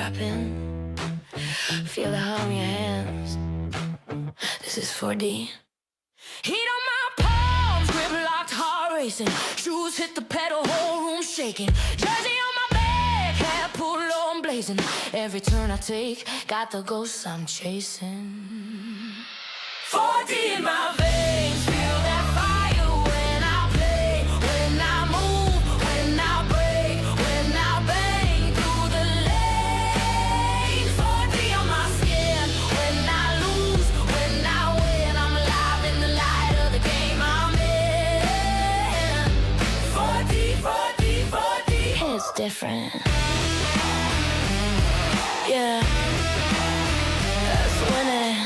strapping. Feel the hum in your hands. This is 4D. Heat on my palms, grip locked, heart racing. Shoes hit the pedal, whole room shaking. Jersey on my back, hat pulled low and blazing. Every turn I take, got the ghosts I'm chasing. 4D in my veins, feel that fire when I play, when I move, when I break, when I bang through the lane. 4D on my skin, when I lose, when I win, I'm alive in the light of the game I'm in. 4D, 4D, 4D. It's different. Yeah, that's winning.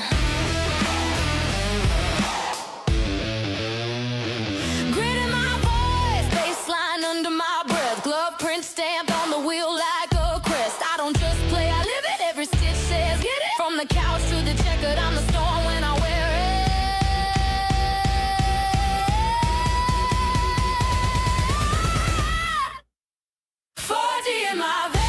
Stamped on the wheel like a crest. I don't just play, I live it. Every stitch says get it. From the couch to the checkered, I'm the storm when I wear it. 4D in my veins.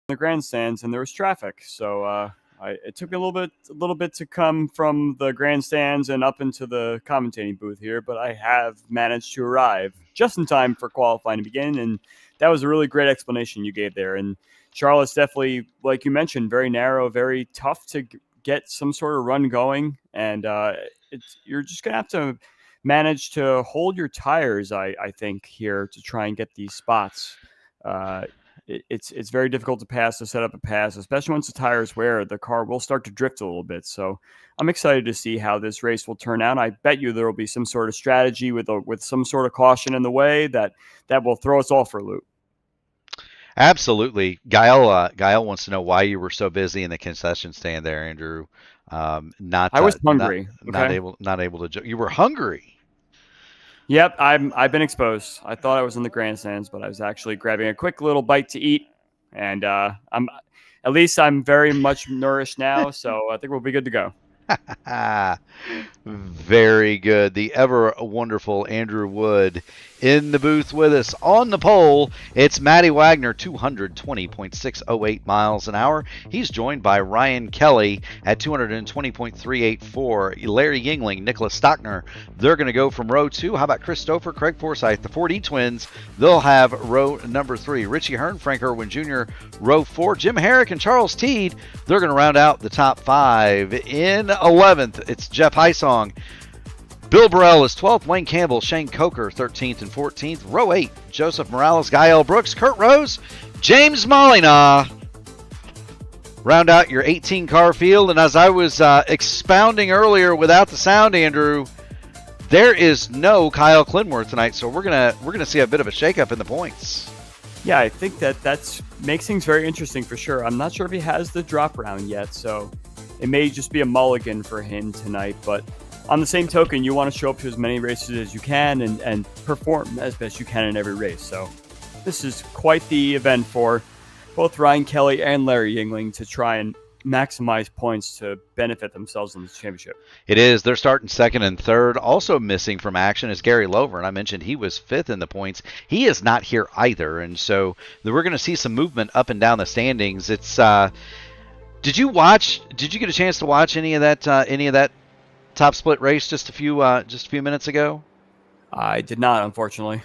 the grandstands, and there was traffic. So it took me a little bit to come from the grandstands and up into the commentating booth here, but I have managed to arrive just in time for qualifying to begin. And that was a really great explanation you gave there. And Charlotte's definitely, like you mentioned, very narrow, very tough to get some sort of run going. And you're just going to have to manage to hold your tires, I think, here to try and get these spots. Uh, it's very difficult to set up a pass, especially once the tires wear. The car will start to drift a little bit. So I'm excited to see how this race will turn out. I bet you there will be some sort of strategy with some sort of caution in the way that will throw us all for a loop. Absolutely. Gail wants to know why you were so busy in the concession stand there, Andrew. I was hungry. Okay. Not able to. You were hungry. Yep, I've been exposed. I thought I was in the grandstands, but I was actually grabbing a quick little bite to eat, and I'm very much nourished now, so I think we'll be good to go. Very good. The ever wonderful Andrew Wood in the booth with us. On the pole, it's Matty Wagner, 220.608 miles an hour. He's joined by Ryan Kelly at 220.384. Larry Yingling, Nicholas Stockner, they're going to go from row 2. How about Chris Stouffer, Craig Forsyth, the 4D twins? They'll have row number 3. Richie Hearn, Frank Irwin Jr., row 4. Jim Herrick and Charles Teed, they're going to round out the top 5. In 11th, it's Jeff Heisong. Bill Burrell is 12th. Wayne Campbell, Shane Coker, 13th and 14th. Row 8, Joseph Morales, Gael Brooks, Kurt Rose, James Molina. Round out your 18-car field. And as I was expounding earlier without the sound, Andrew, there is no Kyle Clinworth tonight, so we're gonna see a bit of a shakeup in the points. Yeah, I think that makes things very interesting for sure. I'm not sure if he has the drop round yet, so it may just be a mulligan for him tonight, but on the same token, you want to show up to as many races as you can and perform as best you can in every race. So this is quite the event for both Ryan Kelly and Larry Yingling to try and maximize points to benefit themselves in this championship. It is. They're starting second and third. Also missing from action is Gary Lover, and I mentioned he was 5th in the points. He is not here either, and so we're going to see some movement up and down the standings. It's Did you get a chance to watch any of that top split race just a few minutes ago? I did not, unfortunately.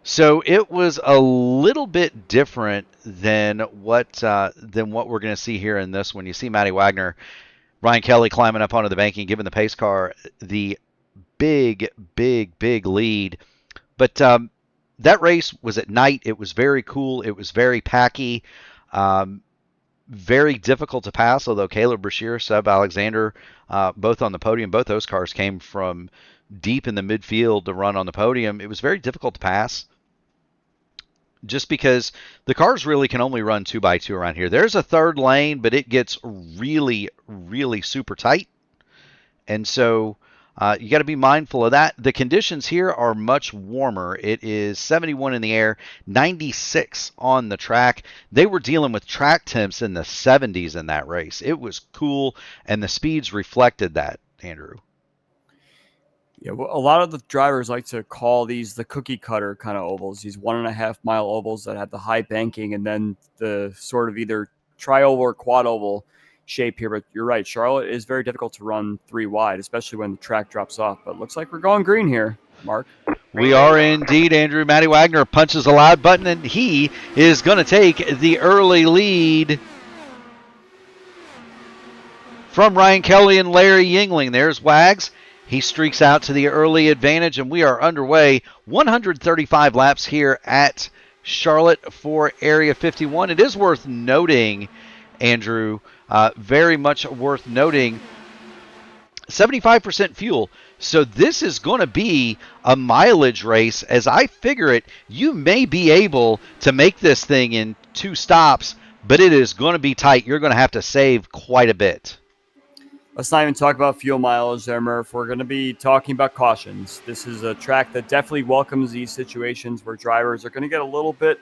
So it was a little bit different than what we're going to see here in this one. You see Matty Wagner, Ryan Kelly climbing up onto the banking, giving the pace car the big lead. But that race was at night. It was very cool. It was very packy. Very difficult to pass, although Caleb Brashear, Seb Alexander, both on the podium. Both those cars came from deep in the midfield to run on the podium. It was very difficult to pass just because the cars really can only run 2x2 around here. There's a third lane, but it gets really super tight. And so you got to be mindful of that. The conditions here are much warmer. It is 71 in the air, 96 on the track. They were dealing with track temps in the 70s in that race. It was cool, and the speeds reflected that, Andrew. Yeah, well, a lot of the drivers like to call these the cookie cutter kind of ovals, these 1.5 mile ovals that have the high banking and then the sort of either tri-oval or quad oval shape here. But you're right, Charlotte is very difficult to run 3 wide, especially when the track drops off. But looks like we're going green here, Mark. We are indeed, Andrew. Matty Wagner punches the loud button, and he is going to take the early lead from Ryan Kelly and Larry Yingling. There's Wags. He streaks out to the early advantage, and we are underway. 135 laps here at Charlotte for Area 51. It is worth noting, Andrew, very much worth noting, 75% fuel. So this is going to be a mileage race. As I figure it, you may be able to make this thing in 2 stops, but it is going to be tight. You're going to have to save quite a bit. Let's not even talk about fuel mileage there, Murph. We're going to be talking about cautions. This is a track that definitely welcomes these situations where drivers are going to get a little bit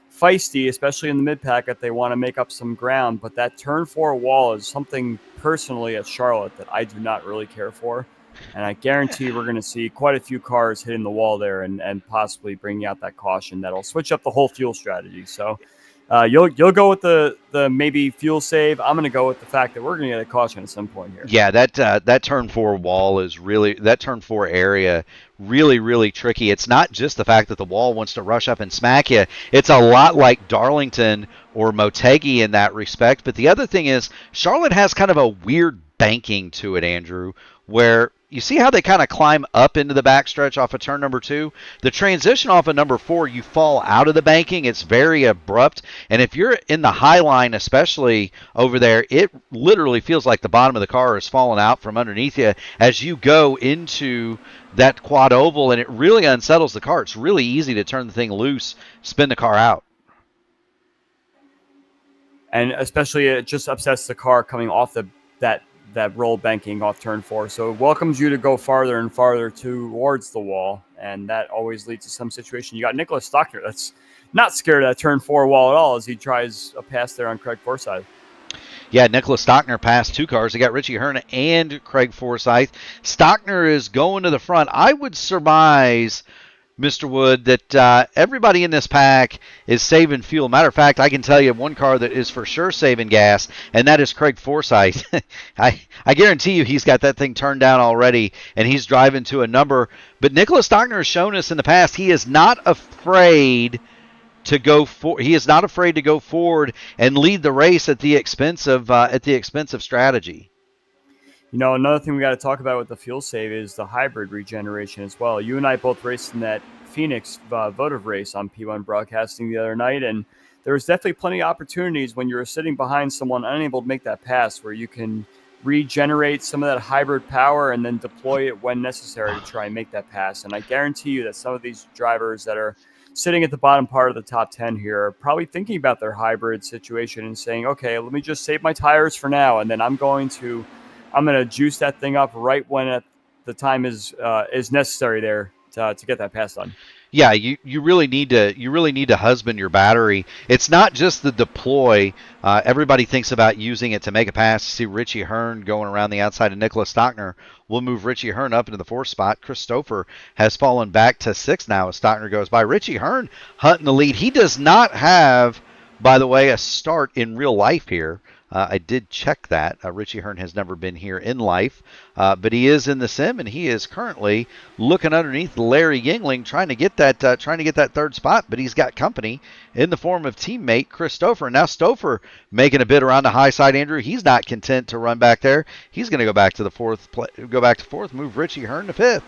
feisty, especially in the mid-pack if they want to make up some ground. But that turn 4 wall is something personally at Charlotte that I do not really care for. And I guarantee we're going to see quite a few cars hitting the wall there and possibly bringing out that caution that'll switch up the whole fuel strategy. So You'll go with the maybe fuel save. I'm going to go with the fact that we're going to get a caution at some point here. Yeah, that turn 4 wall is really, that turn 4 area really, really tricky. It's not just the fact that the wall wants to rush up and smack you. It's a lot like Darlington or Motegi in that respect. But the other thing is, Charlotte has kind of a weird banking to it, Andrew, where you see how they kind of climb up into the backstretch off of turn number 2? The transition off of number 4, you fall out of the banking. It's very abrupt. And if you're in the high line, especially over there, it literally feels like the bottom of the car is falling out from underneath you as you go into that quad oval, and it really unsettles the car. It's really easy to turn the thing loose, spin the car out. And especially it just upsets the car coming off that roll banking off turn 4. So it welcomes you to go farther and farther towards the wall, and that always leads to some situation. You got Nicholas Stockner that's not scared of that turn 4 wall at all as he tries a pass there on Craig Forsyth. Yeah, Nicholas Stockner passed 2 cars. They got Richie Hearn and Craig Forsyth. Stockner is going to the front. I would surmise, Mr. Wood, that everybody in this pack is saving fuel. Matter of fact, I can tell you one car that is for sure saving gas, and that is Craig Forsyth. I guarantee you he's got that thing turned down already, and he's driving to a number. But Nicholas Stockner has shown us in the past he is not afraid to go he is not afraid to go forward and lead the race at the expense of strategy. You know, another thing we got to talk about with the fuel save is the hybrid regeneration as well. You and I both raced in that Phoenix votive race on P1 Broadcasting the other night, and there was definitely plenty of opportunities when you were sitting behind someone unable to make that pass where you can regenerate some of that hybrid power and then deploy it when necessary to try and make that pass. And I guarantee you that some of these drivers that are sitting at the bottom part of the top 10 here are probably thinking about their hybrid situation and saying, okay, let me just save my tires for now, and then I'm going to juice that thing up right when the time is necessary there to get that pass done. Yeah, you really need to husband your battery. It's not just the deploy. Everybody thinks about using it to make a pass. You see Richie Hearn going around the outside of Nicholas Stockner. We'll move Richie Hearn up into the 4th spot. Christopher has fallen back to 6 now as Stockner goes by. Richie Hearn hunting the lead. He does not have, by the way, a start in real life here. I did check that. Richie Hearn has never been here in life, but he is in the sim, and he is currently looking underneath Larry Yingling, trying to get that 3rd spot. But he's got company in the form of teammate Chris Stouffer. Now Stouffer making a bid around the high side. Andrew, he's not content to run back there. He's going to go back to 4th, move Richie Hearn to 5th.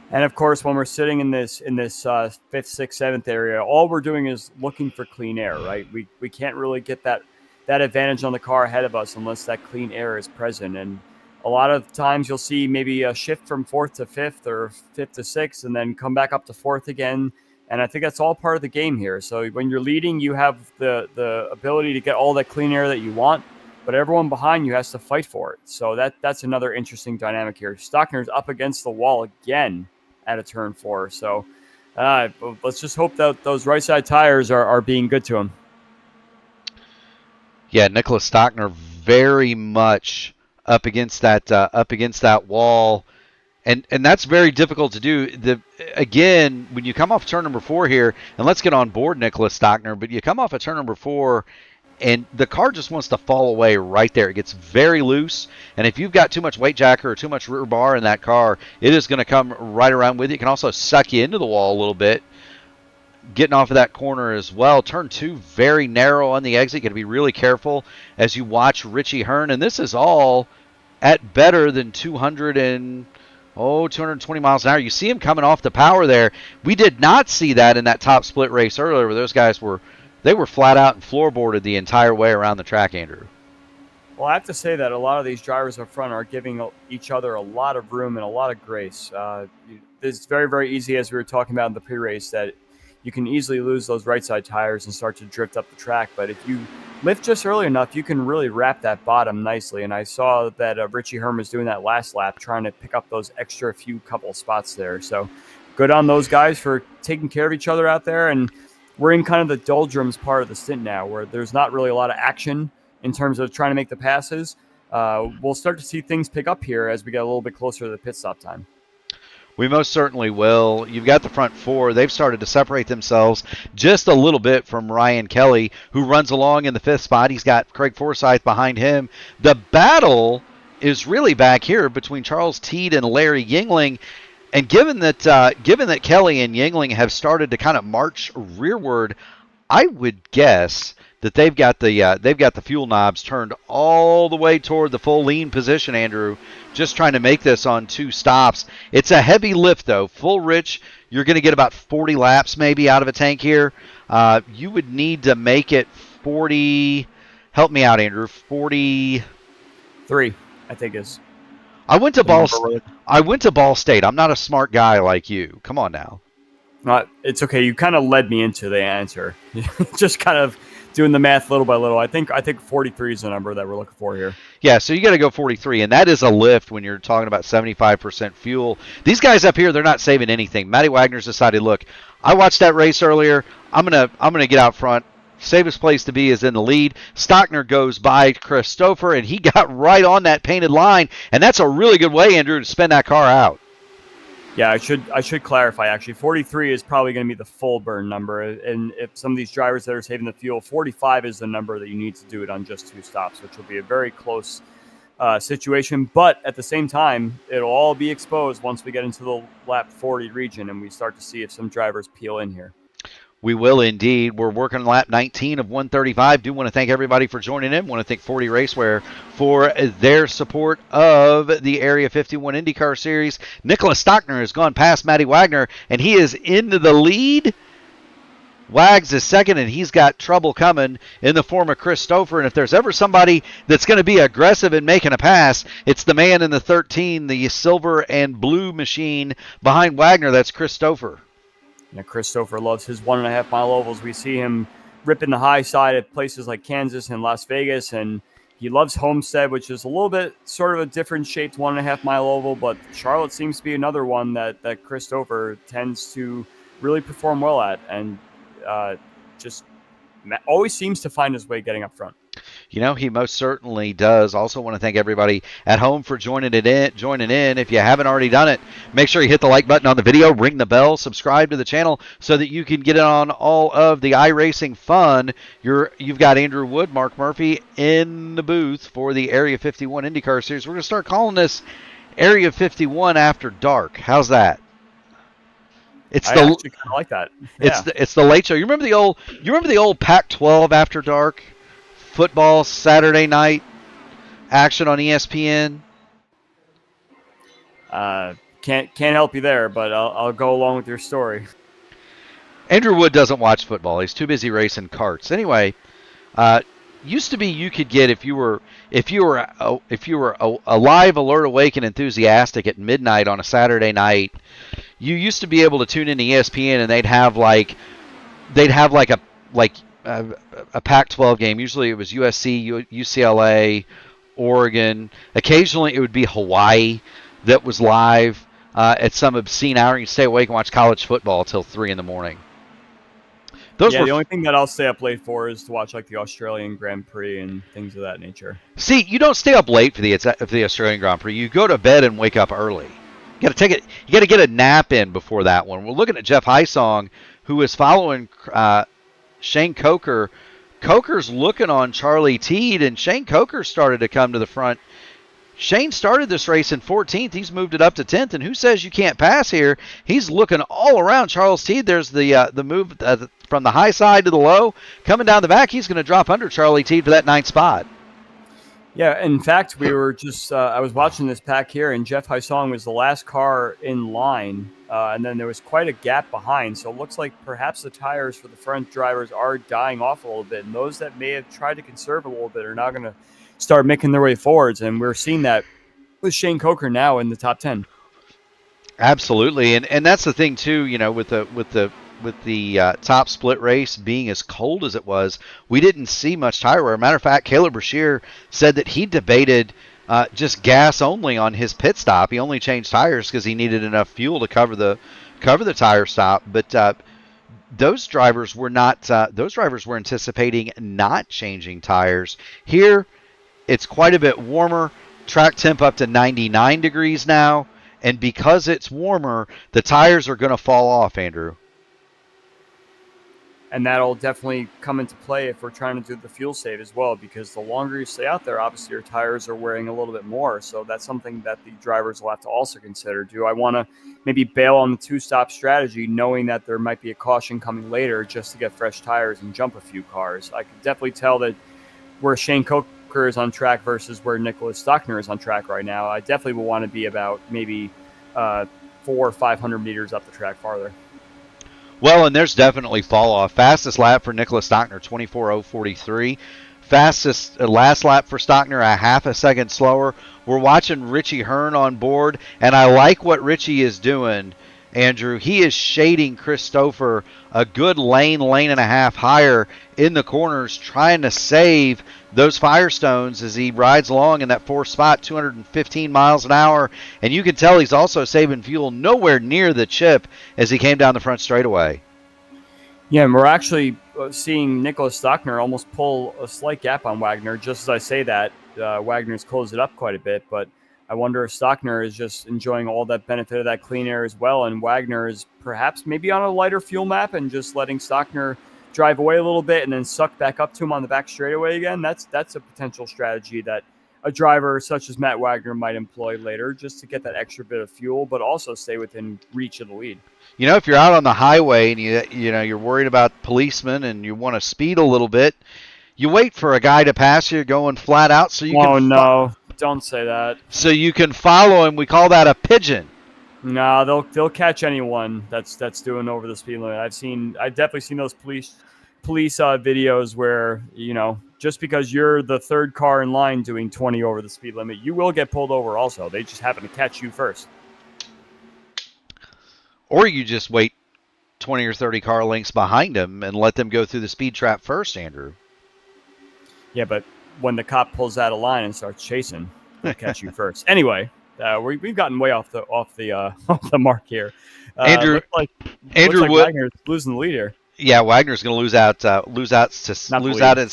And of course, when we're sitting in this 5th, 6th, 7th area, all we're doing is looking for clean air, right? We can't really get that advantage on the car ahead of us unless that clean air is present. And a lot of times you'll see maybe a shift from 4th to 5th or 5th to 6th and then come back up to 4th again. And I think that's all part of the game here. So when you're leading, you have the ability to get all that clean air that you want, but everyone behind you has to fight for it. So that's another interesting dynamic here. Stockner's up against the wall again at a turn 4. So let's just hope that those right side tires are being good to him. Yeah, Nicholas Stockner very much up against that wall, and that's very difficult to do. Again, when you come off turn number 4 here, and let's get on board Nicholas Stockner, but you come off of turn number 4, and the car just wants to fall away right there. It gets very loose, and if you've got too much weight jacker or too much rear bar in that car, it is going to come right around with you. It can also suck you into the wall a little bit. Getting off of that corner as well. Turn 2, very narrow on the exit. Got to be really careful as you watch Richie Hearn. And this is all at better than 220 miles an hour. You see him coming off the power there. We did not see that in that top split race earlier where those guys were flat out and floorboarded the entire way around the track, Andrew. Well, I have to say that a lot of these drivers up front are giving each other a lot of room and a lot of grace. It's very, very easy, as we were talking about in the pre-race, that you can easily lose those right side tires and start to drift up the track. But if you lift just early enough, you can really wrap that bottom nicely. And I saw that Richie Hearn was doing that last lap, trying to pick up those extra few couple spots there. So good on those guys for taking care of each other out there. And we're in kind of the doldrums part of the stint now, where there's not really a lot of action in terms of trying to make the passes. We'll start to see things pick up here as we get a little bit closer to the pit stop time. We most certainly will. You've got the front four. They've started to separate themselves just a little bit from Ryan Kelly, who runs along in the 5th spot. He's got Craig Forsyth behind him. The battle is really back here between Charles Teed and Larry Yingling. And given that Kelly and Yingling have started to kind of march rearward, I would guess that they've got the fuel knobs turned all the way toward the full lean position, Andrew, just trying to make this on 2 stops. It's a heavy lift, though. Full rich, you're going to get about 40 laps maybe out of a tank here. You would need to make it 40. Help me out, Andrew. 43, I think is. I went to Ball State. I'm not a smart guy like you. Come on now. It's okay. You kind of led me into the answer. Just kind of doing the math little by little. I think 43 is the number that we're looking for here. Yeah, so you got to go 43, and that is a lift when you're talking about 75% fuel. These guys up here, they're not saving anything. Matty Wagner's decided, look, I watched that race earlier. I'm gonna get out front. Safest place to be is in the lead. Stockner goes by Christopher, and he got right on that painted line, and that's a really good way, Andrew, to spin that car out. Yeah, I should clarify, actually. 43 is probably going to be the full burn number. And if some of these drivers that are saving the fuel, 45 is the number that you need to do it on just 2 stops, which will be a very close situation. But at the same time, it'll all be exposed once we get into the lap 40 region and we start to see if some drivers peel in here. We will indeed. We're working lap 19 of 135. Do want to thank everybody for joining in. Want to thank 40 Racewear for their support of the Area 51 IndyCar Series. Nicholas Stockner has gone past Matty Wagner, and he is into the lead. Wags is second, and he's got trouble coming in the form of Christopher. And if there's ever somebody that's going to be aggressive in making a pass, it's the man in the 13, the silver and blue machine behind Wagner. That's Christopher. Now, Christopher loves his 1.5 mile ovals. We see him ripping the high side at places like Kansas and Las Vegas, and he loves Homestead, which is a little bit sort of a different shaped 1.5 mile oval, but Charlotte seems to be another one that Christopher tends to really perform well at, and just always seems to find his way getting up front. You know, he most certainly does. Also want to thank everybody at home for joining in. If you haven't already done it, make sure you hit the like button on the video, ring the bell, subscribe to the channel so that you can get in on all of the iRacing fun. You've got Andrew Wood, Mark Murphy in the booth for the Area 51 IndyCar Series. We're going to start calling this Area 51 After Dark. How's that? I actually kind of like that. Yeah. It's the late show. You remember the old Pac-12 After Dark? Football Saturday night action on ESPN. Can't help you there, but I'll go along with your story. Andrew Wood doesn't watch football. He's too busy racing karts. Anyway, used to be you could get if you were a live, alert, awake, and enthusiastic at midnight on a Saturday night. You used to be able to tune into ESPN and they'd have a Pac-12 game. Usually it was USC, UCLA, Oregon. Occasionally it would be Hawaii that was live at some obscene hour. You stay awake and watch college football till 3 in the morning. The only thing that I'll stay up late for is to watch like the Australian Grand Prix and things of that nature. See, you don't stay up late for the Australian Grand Prix. You go to bed and wake up early. You got to get a nap in before that one. We're looking at Jeff Hysong, who is following Shane Coker. Coker's looking on Charlie Teed, and Shane Coker started to come to the front. Shane started this race in 14th. He's moved it up to 10th, and who says you can't pass here? He's looking all around Charles Teed. There's the move from the high side to the low. Coming down the back, he's going to drop under Charlie Teed for that 9th spot. Yeah, in fact, we were just I was watching this pack here, and Jeff Hysong was the last car in line, and then there was quite a gap behind. So it looks like perhaps the tires for the front drivers are dying off a little bit, and those that may have tried to conserve a little bit are now going to start making their way forwards, and we're seeing that with Shane Coker now in the top 10. Absolutely, and that's the thing too. You know, with the top split race being as cold as it was, we didn't see much tire wear. Matter of fact, Caleb Brashear said that he debated just gas only on his pit stop. He only changed tires because he needed enough fuel to cover the tire stop. But those drivers were not. Those drivers were anticipating not changing tires. Here, it's quite a bit warmer. Track temp up to 99 degrees now. and because it's warmer, the tires are going to fall off, Andrew. And that'll definitely come into play if we're trying to do the fuel save as well, because the longer you stay out there, obviously your tires are wearing a little bit more. So that's something that the drivers will have to also consider. Do I want to maybe bail on the two-stop strategy, knowing that there might be a caution coming later just to get fresh tires and jump a few cars? I can definitely tell that where Shane Coker is on track versus where Nicholas Stockner is on track right now, I definitely will want to be about maybe 400 or 500 meters up the track farther. Well, and there's definitely fall off. Fastest lap for Nicholas Stockner, 24:043. Fastest last lap for Stockner, a half a second slower. We're watching Richie Hearn on board, and I like what Richie is doing, Andrew. He is shading Christopher a good lane and a half higher in the corners, trying to save those Firestones as he rides along in that fourth spot, 215 miles an hour. And you can tell he's also saving fuel nowhere near the chip as he came down the front straightaway. Yeah, and we're actually seeing Nicholas Stockner almost pull a slight gap on Wagner. Just as I say that, Wagner's closed it up quite a bit, but I wonder if Stockner is just enjoying all that benefit of that clean air as well, and Wagner is perhaps maybe on a lighter fuel map and just letting Stockner drive away a little bit and then suck back up to him on the back straightaway again. That's a potential strategy that a driver such as Matt Wagner might employ later, just to get that extra bit of fuel, but also stay within reach of the lead. You know, if you're out on the highway and you're worried about policemen and you want to speed a little bit, you wait for a guy to pass you going flat out so you can. No, don't say that. So you can follow him. We call that a pigeon. No, they'll catch anyone that's doing over the speed limit. I've definitely seen those police videos where, just because you're the third car in line doing 20 over the speed limit, you will get pulled over also. They just happen to catch you first. Or you just wait 20 or 30 car lengths behind them and let them go through the speed trap first, Andrew. Yeah, but when the cop pulls out a line and starts chasing, they'll catch you first. Anyway, we've gotten way off the mark here. Andrew Andrew Wood, Wagner's losing the lead here. Yeah, Wagner's going to lose out in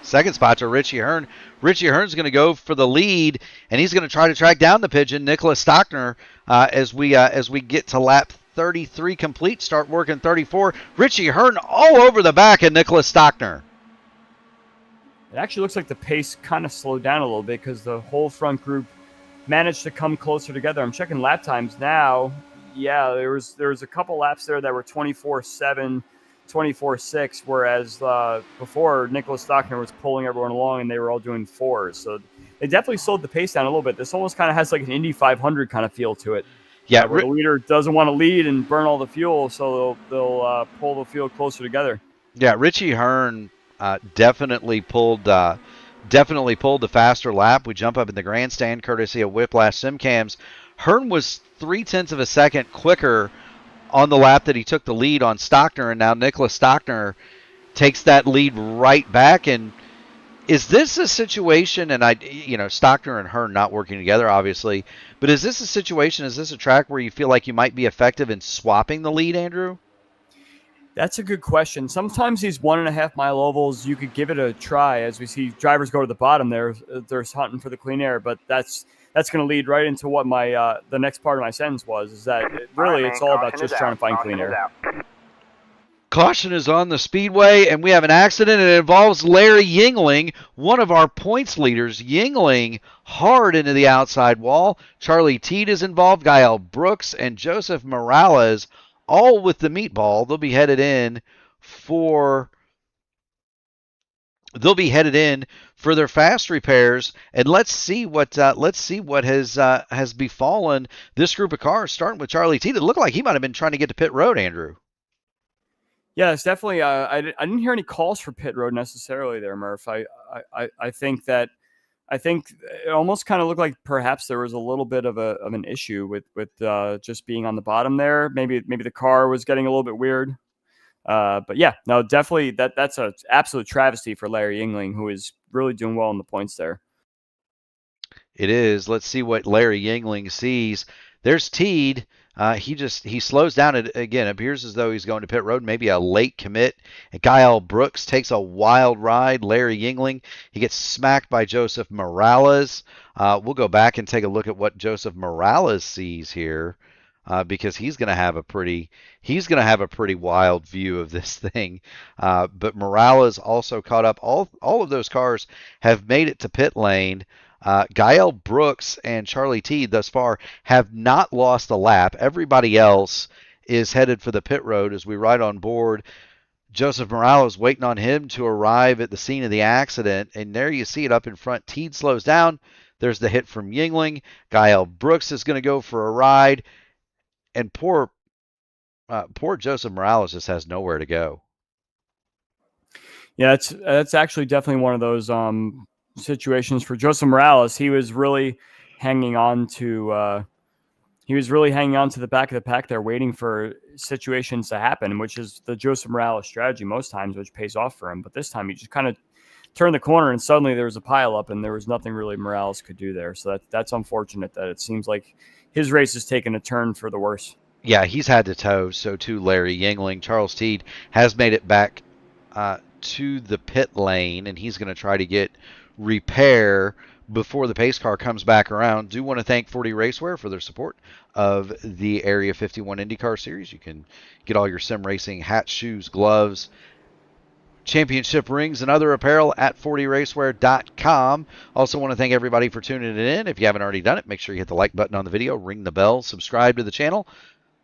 second spot to Richie Hearn. Richie Hearn's going to go for the lead, and he's going to try to track down the pigeon, Nicholas Stockner, as we get to lap 33 complete, start working 34. Richie Hearn all over the back of Nicholas Stockner. It actually looks like the pace kind of slowed down a little bit because the whole front group managed to come closer together. I'm checking lap times now. Yeah, there was a couple laps there that were 24-7, 24-6, whereas before Nicholas Stockner was pulling everyone along and they were all doing fours. So they definitely slowed the pace down a little bit. This almost kind of has like an Indy 500 kind of feel to it. Yeah, where the leader doesn't want to lead and burn all the fuel, so they'll pull the field closer together. Yeah, Richie Hearn definitely pulled the faster lap. We jump up in the grandstand courtesy of Whiplash SimCams. Hearn was 0.3 of a second quicker on the lap that he took the lead on Stockner, and now Nicholas Stockner takes that lead right back. And is this a situation, and Stockner and Hearn not working together, obviously, but is this a track where you feel like you might be effective in swapping the lead, Andrew? That's a good question. Sometimes these 1.5 mile ovals, you could give it a try. As we see drivers go to the bottom there, they're hunting for the clean air, but that's going to lead right into what my the next part of my sentence was, is that it's all about just trying to find clean air. Caution is on the speedway, and we have an accident, and it involves Larry Yingling, one of our points leaders. Yingling hard into the outside wall. Charlie Teed is involved, Gael Brooks, and Joseph Morales, all with the meatball. They'll be headed in for their fast repairs, and let's see what has befallen this group of cars, starting with Charlie Teed. It looked like he might have been trying to get to pit road, Andrew. Yeah, it's definitely. I didn't hear any calls for pit road necessarily there, Murph. I think it almost kind of looked like perhaps there was a little bit of an issue with just being on the bottom there. Maybe the car was getting a little bit weird. But yeah, no, definitely that's an absolute travesty for Larry Yingling, who is really doing well in the points there. It is. Let's see what Larry Yingling sees. There's Teed. He slows down. It again appears as though he's going to pit road, maybe a late commit. And Kyle Brooks takes a wild ride. Larry Yingling, he gets smacked by Joseph Morales. We'll go back and take a look at what Joseph Morales sees here. Because he's going to have a pretty wild view of this thing. But Morales also caught up. All of those cars have made it to pit lane. Gael Brooks and Charlie T thus far have not lost a lap. Everybody else is headed for the pit road as we ride on board. Joseph Morales waiting on him to arrive at the scene of the accident, and there you see it up in front. Teed slows down. There's the hit from Yingling. Gael Brooks is going to go for a ride, and poor Joseph Morales just has nowhere to go. Yeah, that's actually definitely one of those situations for Joseph Morales. He was really hanging on to the back of the pack there, waiting for situations to happen, which is the Joseph Morales strategy most times, which pays off for him. But this time he just kind of turned the corner and suddenly there was a pile up and there was nothing really Morales could do there. So that's unfortunate that it seems like his race has taken a turn for the worse. Yeah, he's had to tow. So too Larry Yingling. Charles Teed has made it back to the pit lane, and he's going to try to get repair before the pace car comes back around. Do want to thank 40 Racewear for their support of the Area 51 IndyCar Series. You can get all your sim racing hats, shoes, gloves, championship rings, and other apparel at 40racewear.com. Also want to thank everybody for tuning in. If you haven't already done it, make sure you hit the like button on the video, ring the bell, subscribe to the channel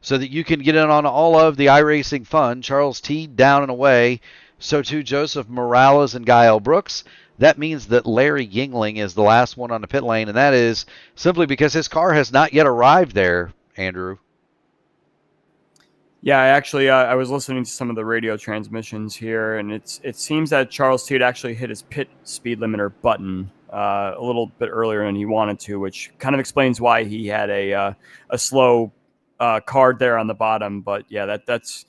so that you can get in on all of the iRacing fun. Charles T down and away. So too Joseph Morales and Gael Brooks. That means that Larry Yingling is the last one on the pit lane, and that is simply because his car has not yet arrived there, Andrew. Yeah, I was listening to some of the radio transmissions here, and it seems that Charles Teed actually hit his pit speed limiter button a little bit earlier than he wanted to, which kind of explains why he had a slow card there on the bottom. But yeah, that's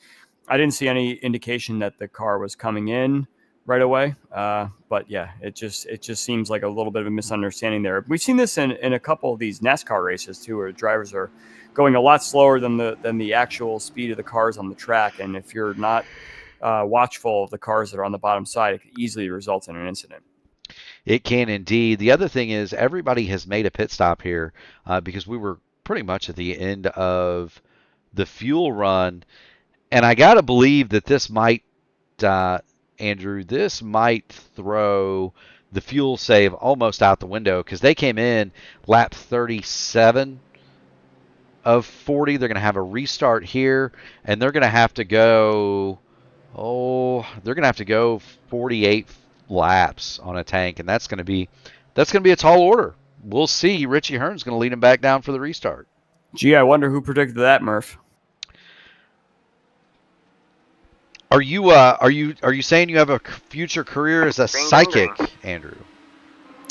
I didn't see any indication that the car was coming in right away. But yeah, it just seems like a little bit of a misunderstanding there. We've seen this in a couple of these NASCAR races too, where drivers are going a lot slower than the actual speed of the cars on the track. And if you're not watchful of the cars that are on the bottom side, it could easily result in an incident. It can indeed. The other thing is everybody has made a pit stop here because we were pretty much at the end of the fuel run. And I got to believe that this might, Andrew, this might throw the fuel save almost out the window because they came in lap 37 of 40. They're going to have a restart here, and they're going to have to go, 48 laps on a tank, and that's going to be a tall order. We'll see. Richie Hearn's going to lead him back down for the restart. Gee, I wonder who predicted that, Murph. Are you saying you have a future career as a psychic, Andrew?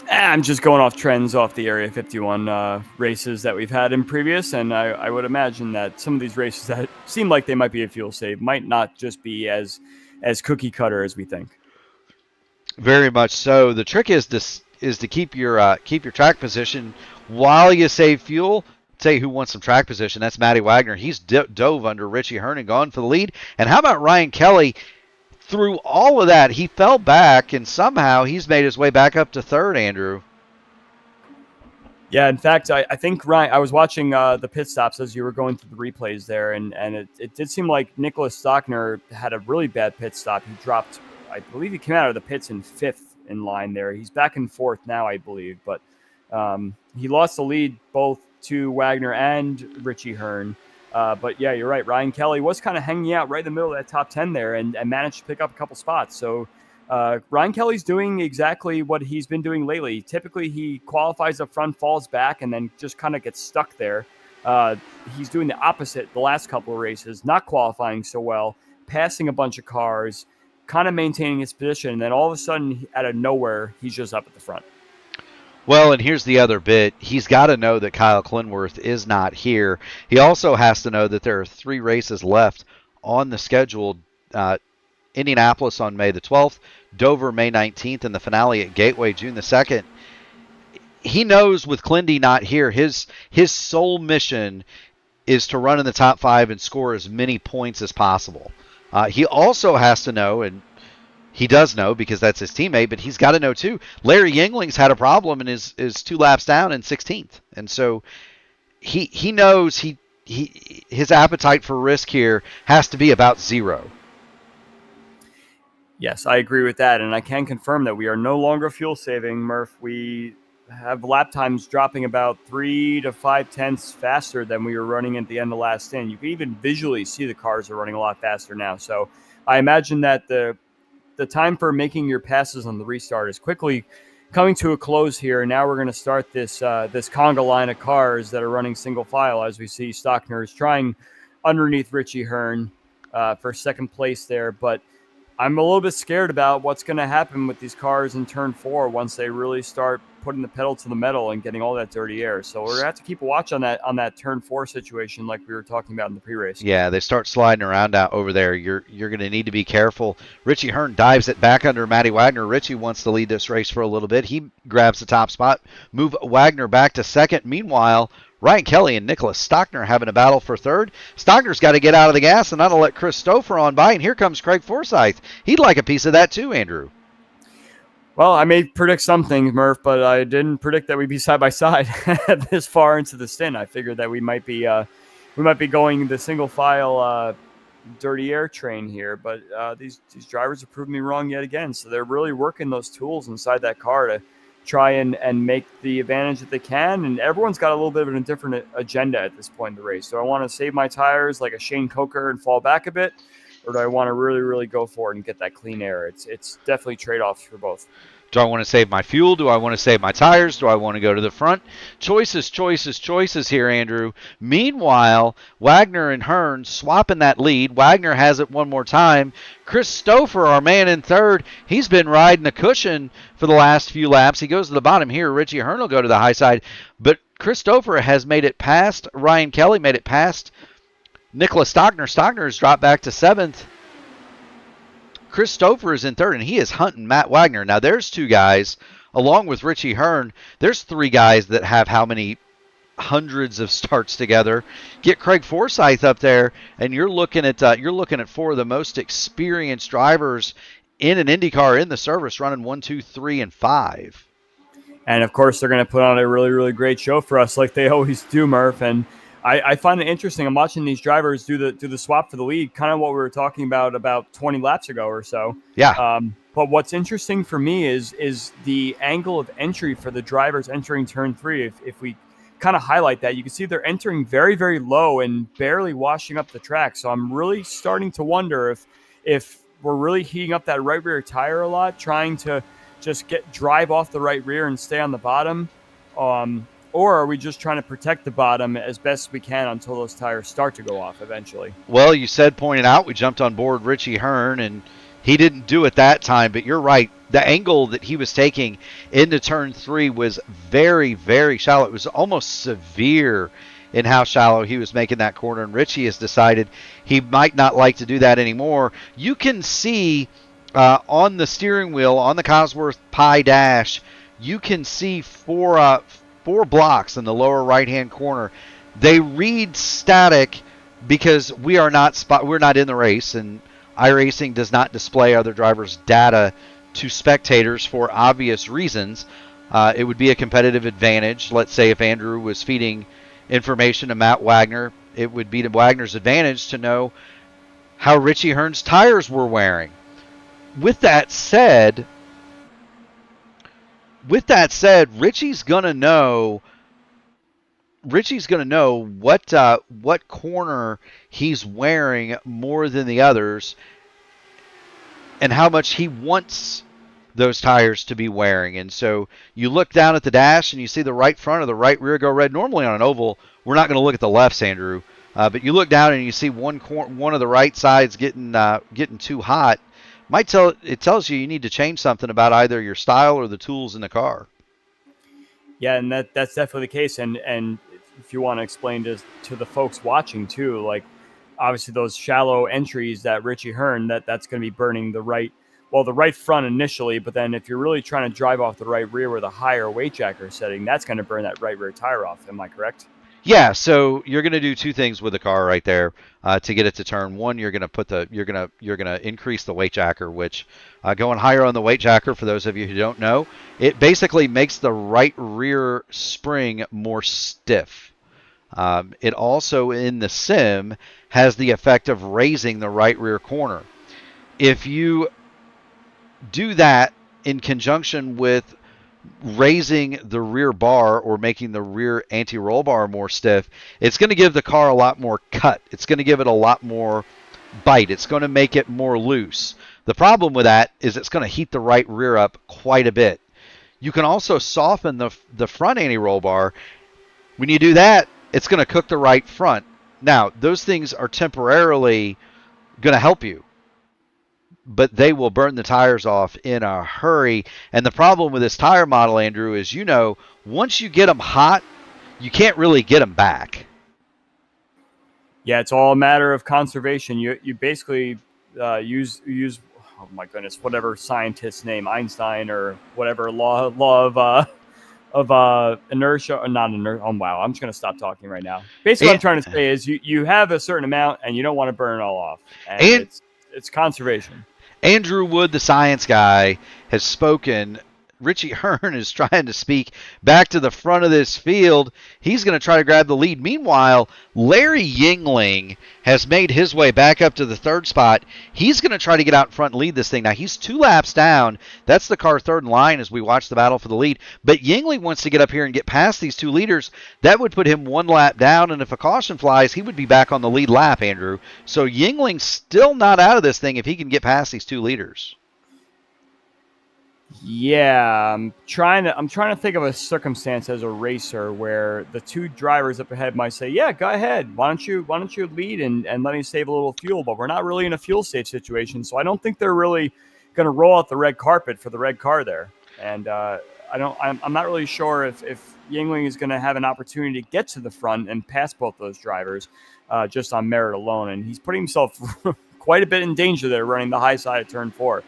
I'm just going off trends off the Area 51 races that we've had in previous, and I would imagine that some of these races that seem like they might be a fuel save might not just be as cookie cutter as we think. Very much so. The trick is to keep your track position while you save fuel. Tell you who wants some track position. That's Matty Wagner. He's dove under Richie Hearn and gone for the lead. And how about Ryan Kelly? Through all of that, he fell back, and somehow he's made his way back up to third, Andrew. Yeah, in fact, I think, Ryan, I was watching the pit stops as you were going through the replays there, and it did seem like Nicholas Stockner had a really bad pit stop. He dropped, I believe he came out of the pits in fifth in line there. He's back in fourth now, I believe, but he lost the lead both to Wagner and Richie Hearn. But yeah, you're right. Ryan Kelly was kind of hanging out right in the middle of that top 10 there and managed to pick up a couple spots. So Ryan Kelly's doing exactly what he's been doing lately. Typically, he qualifies up front, falls back, and then just kind of gets stuck there. He's doing the opposite the last couple of races, not qualifying so well, passing a bunch of cars, kind of maintaining his position. And then all of a sudden, out of nowhere, he's just up at the front. Well, and here's the other bit. He's got to know that Kyle Clinworth is not here. He also has to know that there are 3 races left on the schedule. Indianapolis on May the 12th, Dover May 19th, and the finale at Gateway June the 2nd. He knows with Clindy not here, his sole mission is to run in the top 5 and score as many points as possible. He also has to know, and he does know because that's his teammate, but he's got to know too. Larry Yingling's had a problem and is 2 laps down in 16th. And so he knows his appetite for risk here has to be about 0. Yes, I agree with that, and I can confirm that we are no longer fuel saving, Murph. We have lap times dropping about 3 to 5 tenths faster than we were running at the end of last stint. You can even visually see the cars are running a lot faster now. So I imagine that the time for making your passes on the restart is quickly coming to a close here. Now we're going to start this conga line of cars that are running single file, as we see Stockner is trying underneath Richie Hearn for second place there, but I'm a little bit scared about what's going to happen with these cars in turn 4 once they really start putting the pedal to the metal and getting all that dirty air. So we're going to have to keep a watch on that turn 4 situation like we were talking about in the pre-race. Yeah, they start sliding around out over there. You're going to need to be careful. Richie Hearn dives it back under Matty Wagner. Richie wants to lead this race for a little bit. He grabs the top spot, move Wagner back to second. Meanwhile, Ryan Kelly and Nicholas Stockner having a battle for third. Stockner's got to get out of the gas and not to let Chris Stouffer on by, and here comes Craig Forsyth. He'd like a piece of that too, Andrew. Well, I may predict something, Murph, but I didn't predict that we'd be side by side this far into the stint. I figured that we might be going the single file dirty air train here, but these drivers have proven me wrong yet again. So they're really working those tools inside that car to try and make the advantage that they can, and everyone's got a little bit of a different agenda at this point in the race. Do I want to save my tires like a Shane Coker and fall back a bit, or do I want to really, really go for it and get that clean air? It's definitely trade-offs for both. Do I want to save my fuel? Do I want to save my tires? Do I want to go to the front? Choices here, Andrew. Meanwhile, Wagner and Hearn swapping that lead. Wagner has it one more time. Chris Stouffer, our man in third, he's been riding the cushion for the last few laps. He goes to the bottom here. Richie Hearn will go to the high side. But Chris Stouffer has made it past Ryan Kelly, made it past Nicholas Stockner. Stockner has dropped back to 7th. Chris Stouffer is in third, and he is hunting Matt Wagner. Now, there's 2 guys, along with Richie Hearn. There's 3 guys that have how many hundreds of starts together. Get Craig Forsyth up there, and you're looking at 4 of the most experienced drivers in an IndyCar in the service, running 1, 2, 3, and 5. And of course, they're going to put on a really, really great show for us, like they always do, Murph. And I find it interesting. I'm watching these drivers do the swap for the lead, kind of what we were talking about 20 laps ago or so. Yeah. But what's interesting for me is the angle of entry for the drivers entering turn 3. If we kind of highlight that, you can see they're entering very, very low and barely washing up the track. So I'm really starting to wonder if we're really heating up that right rear tire a lot, trying to just drive off the right rear and stay on the bottom. Or are we just trying to protect the bottom as best we can until those tires start to go off eventually? Well, you pointed out, we jumped on board Richie Hearn, and he didn't do it that time, but you're right. The angle that he was taking into turn 3 was very, very shallow. It was almost severe in how shallow he was making that corner, and Richie has decided he might not like to do that anymore. You can see on the steering wheel, on the Cosworth Pi dash, you can see 4 blocks in the lower right-hand corner. They read static because we're not in the race, and iRacing does not display other drivers' data to spectators for obvious reasons. It would be a competitive advantage. Let's say if Andrew was feeding information to Matt Wagner, it would be to Wagner's advantage to know how Richie Hearn's tires were wearing. With that said, Richie's gonna know what corner he's wearing more than the others, and how much he wants those tires to be wearing. And so you look down at the dash and you see the right front or the right rear go red. Normally on an oval, we're not going to look at the lefts, Andrew, but you look down and you see one of the right sides getting too hot. It tells you need to change something about either your style or the tools in the car. Yeah, and that's definitely the case. And if you want to explain to the folks watching too, like obviously those shallow entries that Richie Hearn, that's going to be burning the right front initially, but then if you're really trying to drive off the right rear with a higher weight jacker setting, that's going to burn that right rear tire off. Am I correct? Yeah, so you're going to do two things with the car right there to get it to turn. One, you're going to put the you're going to increase the weight jacker, which going higher on the weight jacker, for those of you who don't know, it basically makes the right rear spring more stiff. It also in the sim has the effect of raising the right rear corner. If you do that in conjunction with raising the rear bar or making the rear anti-roll bar more stiff, it's going to give the car a lot more cut. It's going to give it a lot more bite. It's going to make it more loose. The problem with that is it's going to heat the right rear up quite a bit. You can also soften the front anti-roll bar. When you do that, it's going to cook the right front. Now, those things are temporarily going to help you, but they will burn the tires off in a hurry. And the problem with this tire model, Andrew, is, once you get them hot, you can't really get them back. Yeah, it's all a matter of conservation. You basically use oh my goodness, whatever scientist's name, Einstein or whatever law of inertia, or not inertia. Oh wow, I'm just gonna stop talking right now. Basically, what I'm trying to say is you have a certain amount and you don't want to burn it all off, and it's conservation. Andrew Wood, the science guy, has spoken. Richie Hearn is trying to speak back to the front of this field. He's going to try to grab the lead. Meanwhile, Larry Yingling has made his way back up to the third spot. He's going to try to get out in front and lead this thing. Now, he's 2 laps down. That's the car third in line as we watch the battle for the lead. But Yingling wants to get up here and get past these 2 leaders. That would put him 1 lap down, and if a caution flies, he would be back on the lead lap, Andrew. So Yingling's still not out of this thing if he can get past these 2 leaders. Yeah, I'm trying to think of a circumstance as a racer where the 2 drivers up ahead might say, "Yeah, go ahead. Why don't you lead and let me save a little fuel?" But we're not really in a fuel save situation, so I don't think they're really going to roll out the red carpet for the red car there. And I'm not really sure if Yingling is going to have an opportunity to get to the front and pass both those drivers just on merit alone. And he's putting himself quite a bit in danger there, running the high side of turn 4.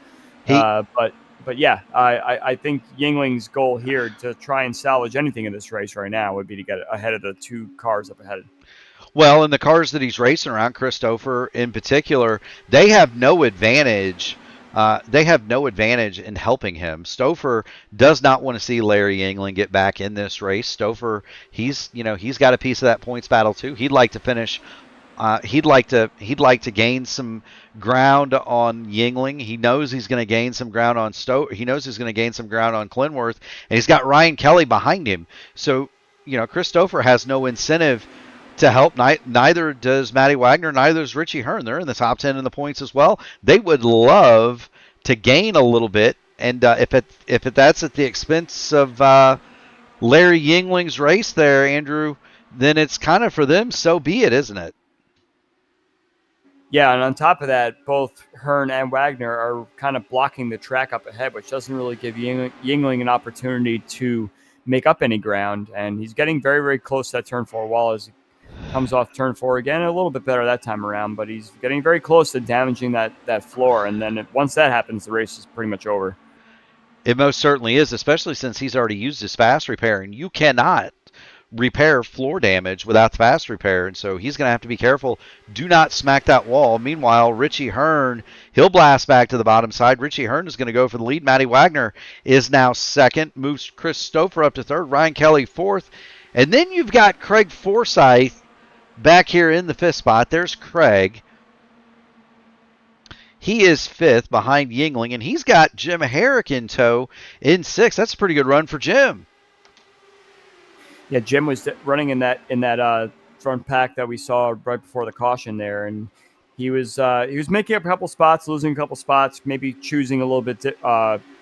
But yeah, I think Yingling's goal here to try and salvage anything in this race right now would be to get ahead of the 2 cars up ahead. Well, in the cars that he's racing around, Christopher in particular, they have no advantage. They have no advantage in helping him. Stouffer does not want to see Larry Yingling get back in this race. Stouffer, he's got a piece of that points battle too. He'd like to finish. He'd like to gain some ground on Yingling. He knows he's going to gain some ground on He knows he's going to gain some ground on Clinworth, and he's got Ryan Kelly behind him. So, Chris Stouffer has no incentive to help. Neither does Matty Wagner. Neither does Richie Hearn. They're in the top 10 in the points as well. They would love to gain a little bit, and if that's at the expense of Larry Yingling's race there, Andrew, then it's kind of for them. So be it, isn't it? Yeah, and on top of that, both Hearn and Wagner are kind of blocking the track up ahead, which doesn't really give Yingling an opportunity to make up any ground. And he's getting very, very close to that turn 4 wall as he comes off turn 4 again. A little bit better that time around, but he's getting very close to damaging that floor. And then once that happens, the race is pretty much over. It most certainly is, especially since he's already used his fast repair, and you cannot repair floor damage without the fast repair, and so he's going to have to be careful. Do not smack that wall. Meanwhile, Richie Hearn, he'll blast back to the bottom side. Richie Hearn is going to go for the lead. Matty Wagner is now second, moves Chris Stouffer up to third, Ryan Kelly fourth, and then you've got Craig Forsyth back here in the 5th spot. There's Craig. He is 5th behind Yingling, and he's got Jim Herrick in tow in 6th. That's a pretty good run for Jim. Yeah, Jim was running in that front pack that we saw right before the caution there, and he was making up a couple spots, losing a couple spots, maybe choosing a little bit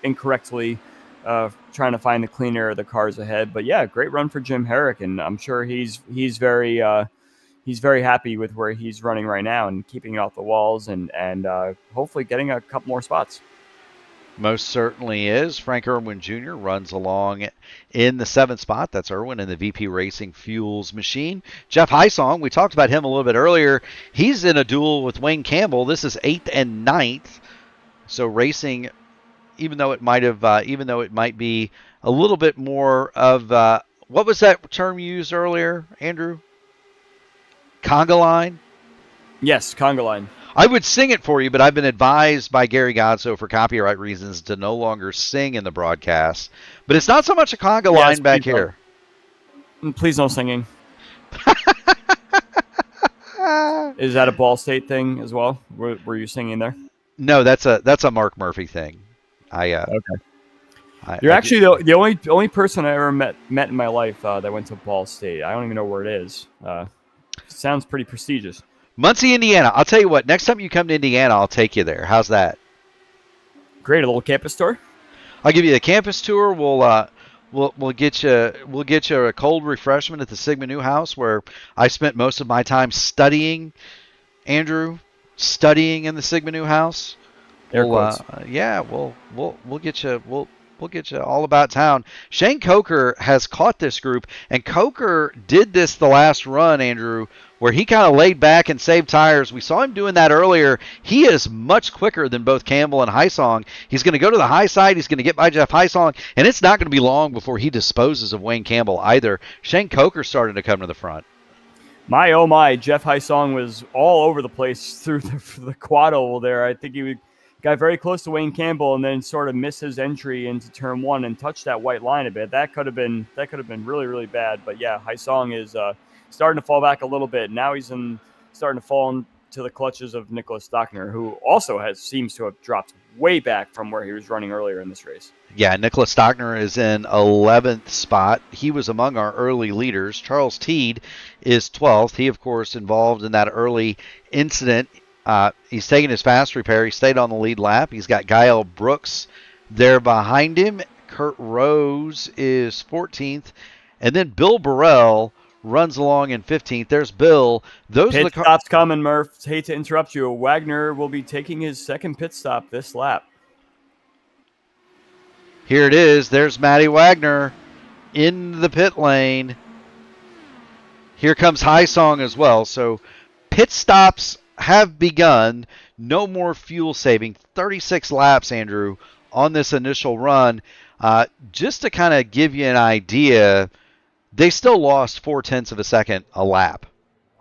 incorrectly, trying to find the clean air of the cars ahead. But yeah, great run for Jim Herrick, and I'm sure he's very happy with where he's running right now and keeping it off the walls and hopefully getting a couple more spots. Most certainly is. Frank Irwin Jr. runs along in the 7th spot. That's Irwin in the VP Racing Fuels machine. Jeff Heisong, we talked about him a little bit earlier. He's in a duel with Wayne Campbell. This is 8th and 9th. So racing, even though it might be a little bit more of what was that term you used earlier, Andrew? Conga line? Yes, conga line. I would sing it for you, but I've been advised by Gary Godso for copyright reasons to no longer sing in the broadcast. But it's not so much a conga line back here. Please no singing. Is that a Ball State thing as well? Were you singing there? No, that's a Mark Murphy thing. Okay. You're actually the only person I ever met in my life that went to Ball State. I don't even know where it is. Sounds pretty prestigious. Muncie, Indiana. I'll tell you what. Next time you come to Indiana, I'll take you there. How's that? Great, a little campus tour. I'll give you the campus tour. We'll get you a cold refreshment at the Sigma Newhouse, where I spent most of my time studying. Andrew, studying in the Sigma Newhouse. We'll get you. We'll get you all about town. Shane Coker has caught this group, and Coker did this the last run, Andrew, where he kind of laid back and saved tires. We saw him doing that earlier. He is much quicker than both Campbell and Heisong. He's going to go to the high side. He's going to get by Jeff Heisong, and it's not going to be long before he disposes of Wayne Campbell either. Shane Coker started to come to the front. My, oh my, Jeff Heisong was all over the place through the quad oval there. I think he got very close to Wayne Campbell and then sort of missed his entry into turn one and touched that white line a bit. That could have been really, really bad. But yeah, Heisong is starting to fall back a little bit. Now he's starting to fall into the clutches of Nicholas Stockner, who also seems to have dropped way back from where he was running earlier in this race. Yeah, Nicholas Stockner is in 11th spot. He was among our early leaders. Charles Teed is 12th. He, of course, involved in that early incident. He's taking his fast repair. He stayed on the lead lap. He's got Gael Brooks there behind him. Kurt Rose is 14th. And then Bill Burrell runs along in 15th. There's Bill. Pit stop's coming, Murph. Hate to interrupt you. Wagner will be taking his second pit stop this lap. Here it is. There's Matty Wagner in the pit lane. Here comes Heisong as well. So pit stops have begun. No more fuel saving. 36 laps, Andrew, on this initial run. Just to kind of give you an idea, they still lost 0.4 of a second a lap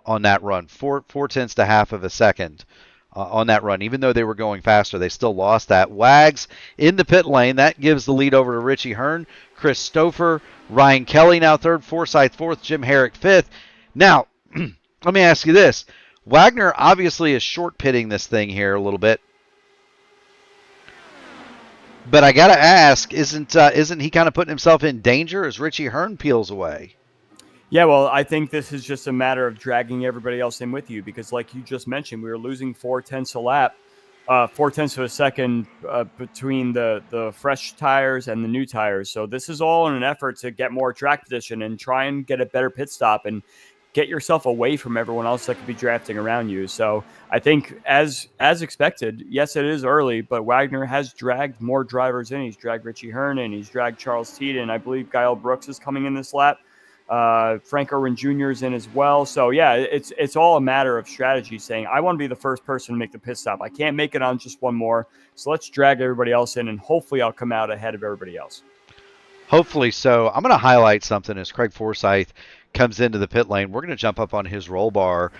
on that run. 0.4 to half of a second on that run. Even though they were going faster, they still lost that. Wags in the pit lane. That gives the lead over to Richie Hearn. Chris Stouffer, Ryan Kelly now third, Forsyth fourth, Jim Herrick fifth. Now, let me ask you this. Wagner obviously is short pitting this thing here a little bit. But I got to ask, isn't he kind of putting himself in danger as Richie Hearn peels away? Yeah, well, I think this is just a matter of dragging everybody else in with you because, like you just mentioned, we were losing 0.4 a lap, 0.4 of a second between the fresh tires and the new tires. So this is all in an effort to get more track position and try and get a better pit stop and get yourself away from everyone else that could be drafting around you. So I think as expected, yes, it is early, but Wagner has dragged more drivers in. He's dragged Richie Hearn in. He's dragged Charles Teed in. I believe Gael Brooks is coming in this lap. Frank Irwin Jr. is in as well. So yeah, it's all a matter of strategy saying, I want to be the first person to make the pit stop. I can't make it on just one more. So let's drag everybody else in and hopefully I'll come out ahead of everybody else. Hopefully so. I'm going to highlight something as Craig Forsyth comes into the pit lane. We're going to jump up on his roll bar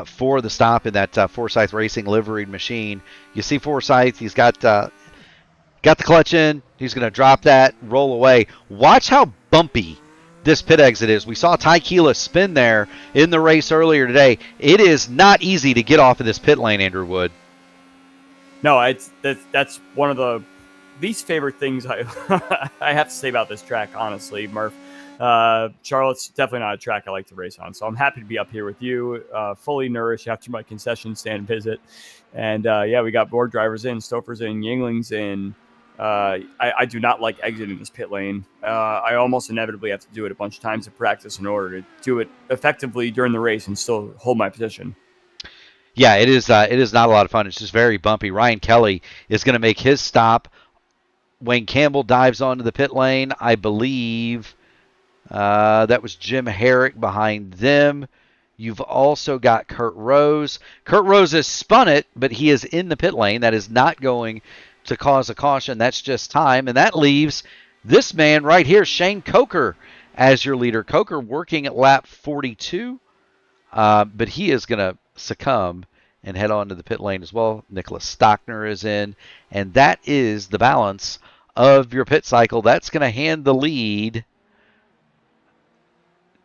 for the stop in that Forsyth Racing liveried machine. You see Forsyth, he's got the clutch in. He's going to drop that, roll away. Watch how bumpy this pit exit is. We saw Ty Keelis spin there in the race earlier today. It is not easy to get off of this pit lane, Andrew Wood. No, that's one of the least favorite things I have to say about this track, honestly, Murph. Charlotte's definitely not a track I like to race on, so I'm happy to be up here with you, fully nourished after my concession stand visit. And yeah, we got board drivers in, Stouffer's in, Yingling's in. I do not like exiting this pit lane. I almost inevitably have to do it a bunch of times to practice in order to do it effectively during the race and still hold my position. Yeah, it is not a lot of fun. It's just very bumpy. Ryan Kelly is going to make his stop. Wayne Campbell dives onto the pit lane. I believe that was Jim Herrick behind them. You've also got Kurt Rose. Kurt Rose has spun it, but he is in the pit lane. That is not going to cause a caution. That's just time. And that leaves this man right here, Shane Coker, as your leader. Coker working at lap 42. but he is going to succumb and head on to the pit lane as well. Nicholas Stockner is in, and that is the balance of your pit cycle. That's going to hand the lead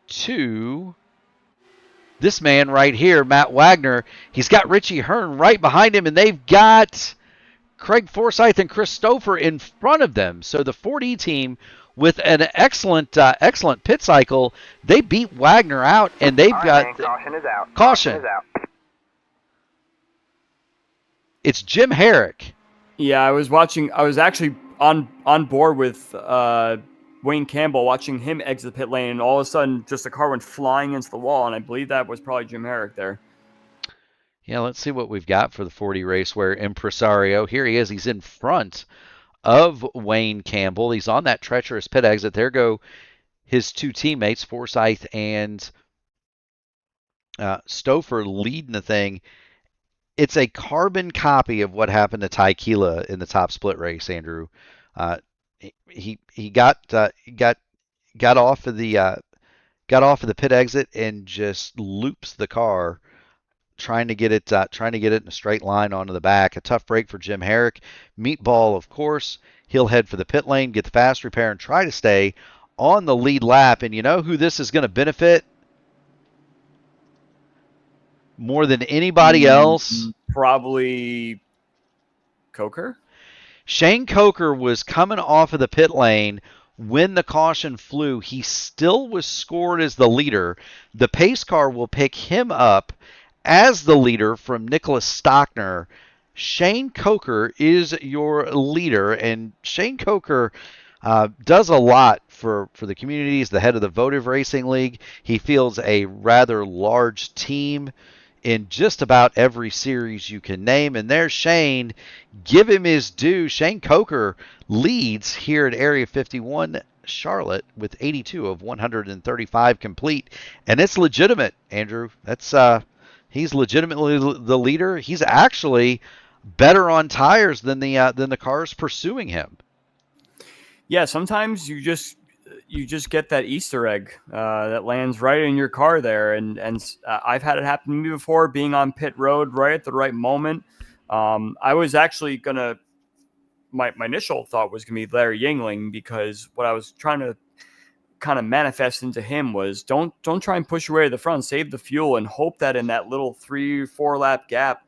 to this man right here, Matt Wagner. He's got Richie Hearn right behind him, and they've got Craig Forsyth and Chris Stouffer in front of them. So the 4D team, with an excellent pit cycle, they beat Wagner out, and they've got caution is out. Caution is out. It's Jim Herrick. Yeah, I was actually on board with Wayne Campbell, watching him exit the pit lane, and all of a sudden, just the car went flying into the wall, and I believe that was probably Jim Herrick there. Yeah, let's see what we've got for the 40 race where Impresario. Here he is. He's in front of Wayne Campbell. He's on that treacherous pit exit. There go his two teammates, Forsyth and Stouffer, leading the thing. It's a carbon copy of what happened to Ty Keela in the top split race, Andrew. He got off of the pit exit and just loops the car, trying to get it in a straight line onto the back. A tough break for Jim Herrick. Meatball, of course, he'll head for the pit lane, get the fast repair, and try to stay on the lead lap. And you know who this is going to benefit more than anybody else? Probably Coker. Shane Coker was coming off of the pit lane when the caution flew. He still was scored as the leader. The pace car will pick him up as the leader from Nicholas Stockner. Shane Coker is your leader, and Shane Coker does a lot for the community. He's the head of the Votive Racing League. He fields a rather large team in just about every series you can name. And there's Shane. Give him his due. Shane Coker leads here at Area 51 Charlotte with 82 of 135 complete. And it's legitimate, Andrew. That's he's legitimately the leader. He's actually better on tires than the cars pursuing him. Yeah, sometimes you just get that Easter egg that lands right in your car there, and I've had it happen to me before, being on pit road right at the right moment. I was actually my initial thought was gonna be Larry Yingling, because what I was trying to kind of manifest into him was don't try and push your way to the front, save the fuel, and hope that in that little 3-4 lap gap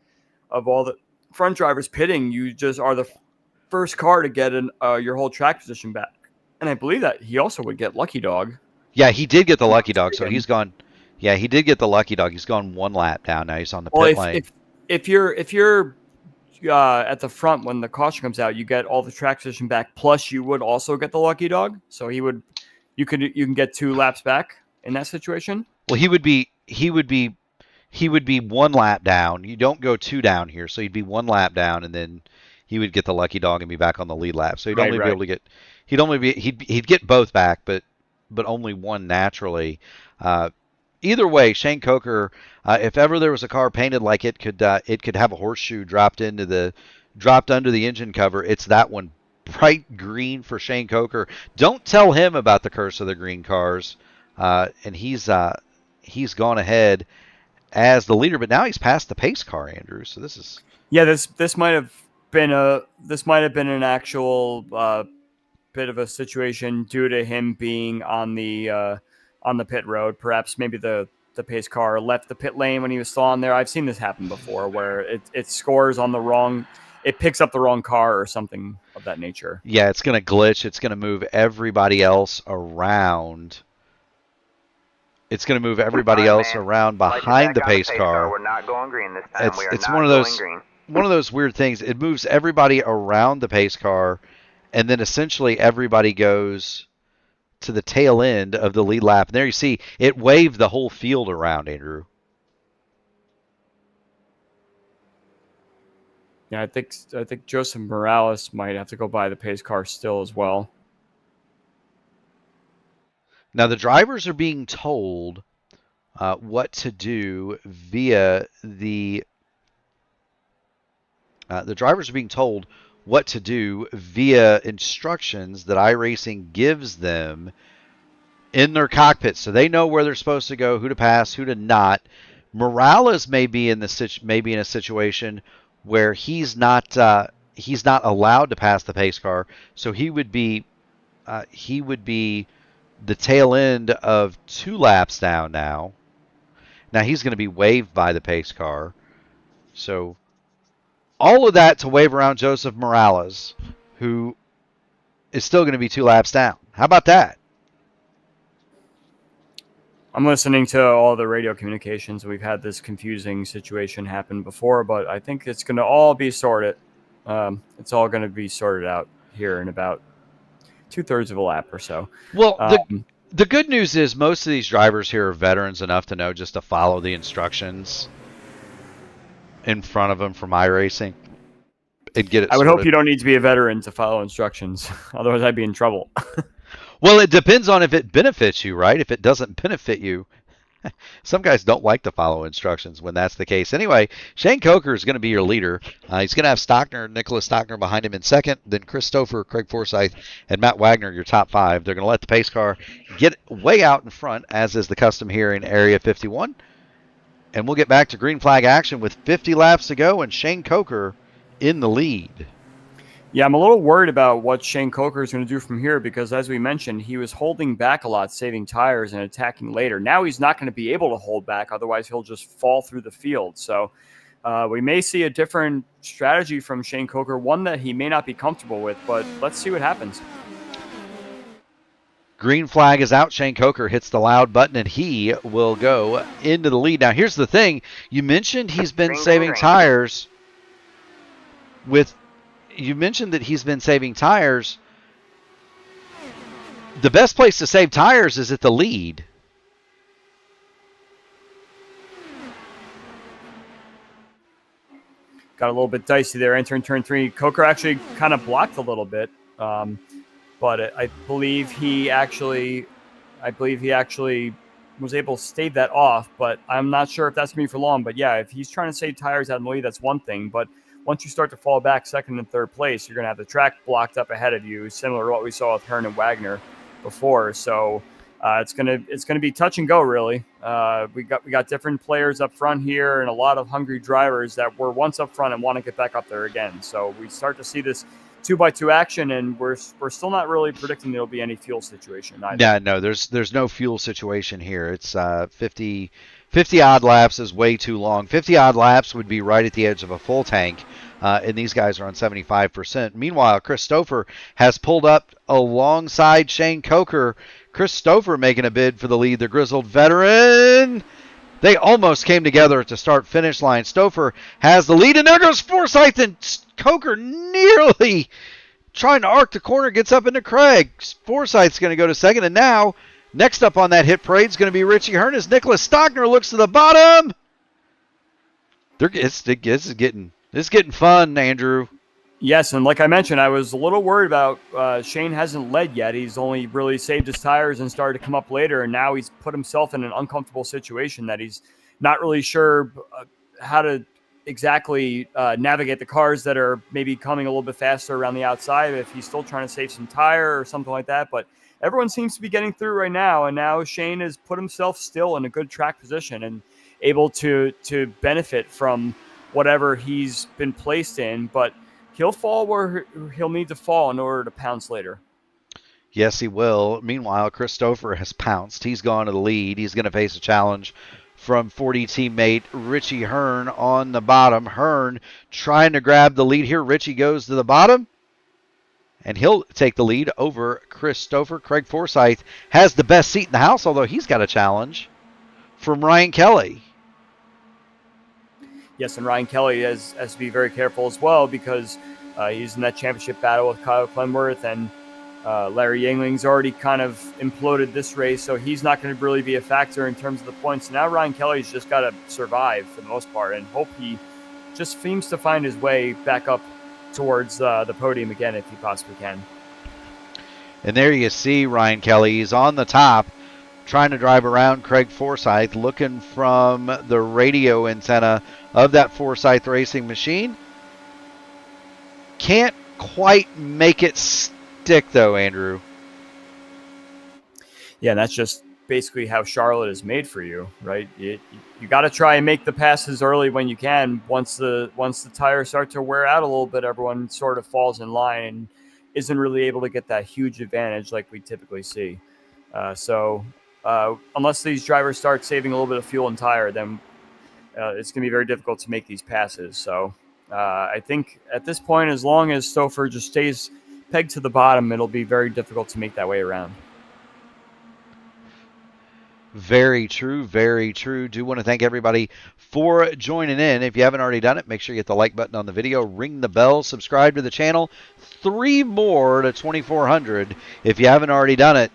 of all the front drivers pitting, you just are the first car to get your whole track position back. And I believe that he also would get Lucky Dog. Yeah, he did get the Lucky Dog, so he's gone. Yeah, he did get the Lucky Dog. He's gone one lap down. Now he's on the pit lane. If you're at the front when the caution comes out, you get all the track position back. Plus, you would also get the Lucky Dog. So you can get 2 laps back in that situation. Well, he would be one lap down. You don't go 2 down here, so he'd be 1 lap down, and then he would get the Lucky Dog and be back on the lead lap. So he'd only be able to get. He'd get both back, but only one naturally. Either way, Shane Coker, if ever there was a car painted like it could have a horseshoe dropped under the engine cover, it's that one. Bright green for Shane Coker. Don't tell him about the curse of the green cars. And he's gone ahead as the leader, but now he's passed the pace car, Andrew. So this might have been an actual bit of a situation due to him being on the pit road. Perhaps maybe the pace car left the pit lane when he was still on there. I've seen this happen before, where it scores on the wrong, it picks up the wrong car or something of that nature. Yeah, it's going to glitch. It's going to move everybody else around. It's going to move everybody else around behind the pace car. We're not going green this time. It's one of those weird things. It moves everybody around the pace car, and then essentially everybody goes to the tail end of the lead lap. And there you see, it waved the whole field around, Andrew. Yeah, I think Joseph Morales might have to go by the pace car still as well. Now the drivers are being told what to do via the instructions that iRacing gives them in their cockpit, so they know where they're supposed to go, who to pass, who to not. Morales may be in a situation where he's not allowed to pass the pace car, so he would be the tail end of 2 laps down now. Now he's going to be waved by the pace car. So all of that to wave around Joseph Morales, who is still going to be 2 laps down. How about that? I'm listening to all the radio communications. We've had this confusing situation happen before, but I think it's going to all be sorted. It's all going to be sorted out here in about 2/3 of a lap or so. Well, the good news is most of these drivers here are veterans enough to know just to follow the instructions in front of them from iRacing and get it I would sorted. hope you don't need to be a veteran to follow instructions. Otherwise, I'd be in trouble. Well, it depends on if it benefits you, right? If it doesn't benefit you, some guys don't like to follow instructions when that's the case. Anyway, Shane Coker is going to be your leader. He's going to have Nicholas Stockner behind him in second, then Chris Stouffer, Craig Forsyth, and Matt Wagner, your top 5. They're going to let the pace car get way out in front, as is the custom here in Area 51. And we'll get back to green flag action with 50 laps to go and Shane Coker in the lead. Yeah, I'm a little worried about what Shane Coker is going to do from here because, as we mentioned, he was holding back a lot, saving tires and attacking later. Now he's not going to be able to hold back. Otherwise, he'll just fall through the field. So we may see a different strategy from Shane Coker, one that he may not be comfortable with, but let's see what happens. Green flag is out. Shane Coker hits the loud button, and he will go into the lead. Now, here's the thing. You mentioned he's been saving tires with... You mentioned that he's been saving tires. The best place to save tires is at the lead. Got a little bit dicey there entering turn 3. Coker actually kind of blocked a little bit, but I believe he actually was able to stave that off. But I'm not sure if that's going to be for long. But yeah, if he's trying to save tires out in the lead, that's one thing. But once you start to fall back second and third place, you're going to have the track blocked up ahead of you, similar to what we saw with Hearn and Wagner before. So it's going to be touch and go, really. We got different players up front here and a lot of hungry drivers that were once up front and want to get back up there again. So we start to see this 2x2 action, and we're still not really predicting there'll be any fuel situation either. Yeah, no, there's no fuel situation here. It's 50 odd laps is way too long. 50 odd laps would be right at the edge of a full tank, and these guys are on 75%. Meanwhile, Chris Stouffer has pulled up alongside Shane Coker. Chris Stouffer making a bid for the lead, the grizzled veteran. They almost came together at the start-finish line. Stouffer has the lead, and there goes Forsyth, and Coker nearly trying to arc the corner, gets up into Craig. Forsyth's going to go to second, and now next up on that hit parade is going to be Richie Hearn as Nicholas Stockner looks to the bottom. It's getting fun, Andrew. Yes, and like I mentioned, I was a little worried about Shane hasn't led yet. He's only really saved his tires and started to come up later, and now he's put himself in an uncomfortable situation that he's not really sure how to exactly navigate the cars that are maybe coming a little bit faster around the outside, if he's still trying to save some tire or something like that. But everyone seems to be getting through right now, and now Shane has put himself still in a good track position and able to benefit from whatever he's been placed in, but he'll fall where he'll need to fall in order to pounce later. Yes, he will. Meanwhile, Chris Stouffer has pounced. He's gone to the lead. He's going to face a challenge from 40 teammate Richie Hearn on the bottom. Hearn trying to grab the lead here. Richie goes to the bottom, and he'll take the lead over Chris Stouffer. Craig Forsyth has the best seat in the house, although he's got a challenge from Ryan Kelly. Yes, and Ryan Kelly has to be very careful as well because he's in that championship battle with Kyle Clenworth, and Larry Yangling's already kind of imploded this race, so he's not going to really be a factor in terms of the points. Now Ryan Kelly's just got to survive for the most part and hope he just seems to find his way back up towards the podium again if he possibly can. And there you see Ryan Kelly. He's on the top, trying to drive around Craig Forsyth, looking from the radio antenna of that Forsyth Racing machine. Can't quite make it stick, though, Andrew. Yeah, and that's just basically how Charlotte is made for you, right? You got to try and make the passes early when you can. Once the tires start to wear out a little bit, everyone sort of falls in line and isn't really able to get that huge advantage like we typically see. So unless these drivers start saving a little bit of fuel and tire, then it's going to be very difficult to make these passes. So I think at this point, as long as Stouffer just stays pegged to the bottom, it'll be very difficult to make that way around. Very true, very true. Do want to thank everybody for joining in. If you haven't already done it, make sure you hit the like button on the video, ring the bell, subscribe to the channel. 3 more to 2,400. If you haven't already done it,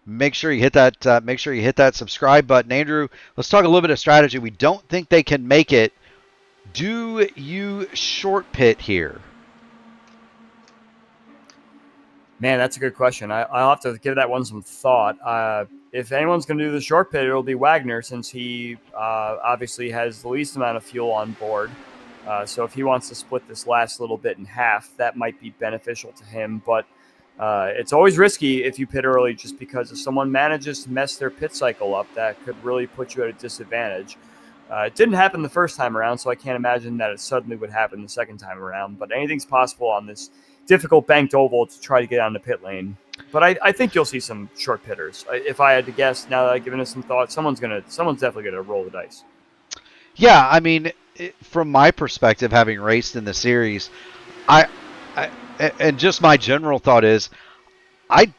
make sure you hit that. Make sure you hit that subscribe button. Andrew, let's talk a little bit of strategy. We don't think they can make it. Do you short pit here? Man, that's a good question. I'll have to give that one some thought. If anyone's going to do the short pit, it'll be Wagner, since he obviously has the least amount of fuel on board. So if he wants to split this last little bit in half, that might be beneficial to him. But it's always risky if you pit early, just because if someone manages to mess their pit cycle up, that could really put you at a disadvantage. It didn't happen the first time around, so I can't imagine that it suddenly would happen the second time around. But anything's possible on this difficult banked oval to try to get on the pit lane. But I think you'll see some short pitters. If I had to guess, now that I've given it some thought, someone's definitely gonna roll the dice. Yeah, I mean, from my perspective, having raced in the series, and just my general thought is, I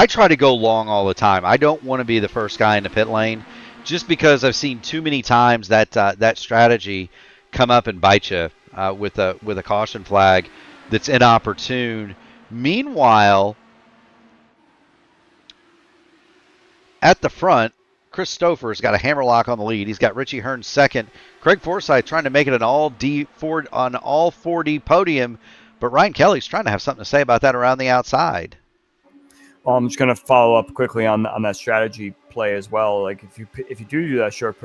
try to go long all the time. I don't want to be the first guy in the pit lane, just because I've seen too many times that that strategy come up and bite you with a caution flag that's inopportune. Meanwhile, at the front, Chris Stouffer's got a hammerlock on the lead. He's got Richie Hearn second. Craig Forsyth trying to make it an all 4D podium, but Ryan Kelly's trying to have something to say about that around the outside. Well, I'm just going to follow up quickly on that strategy play as well. Like if you do that short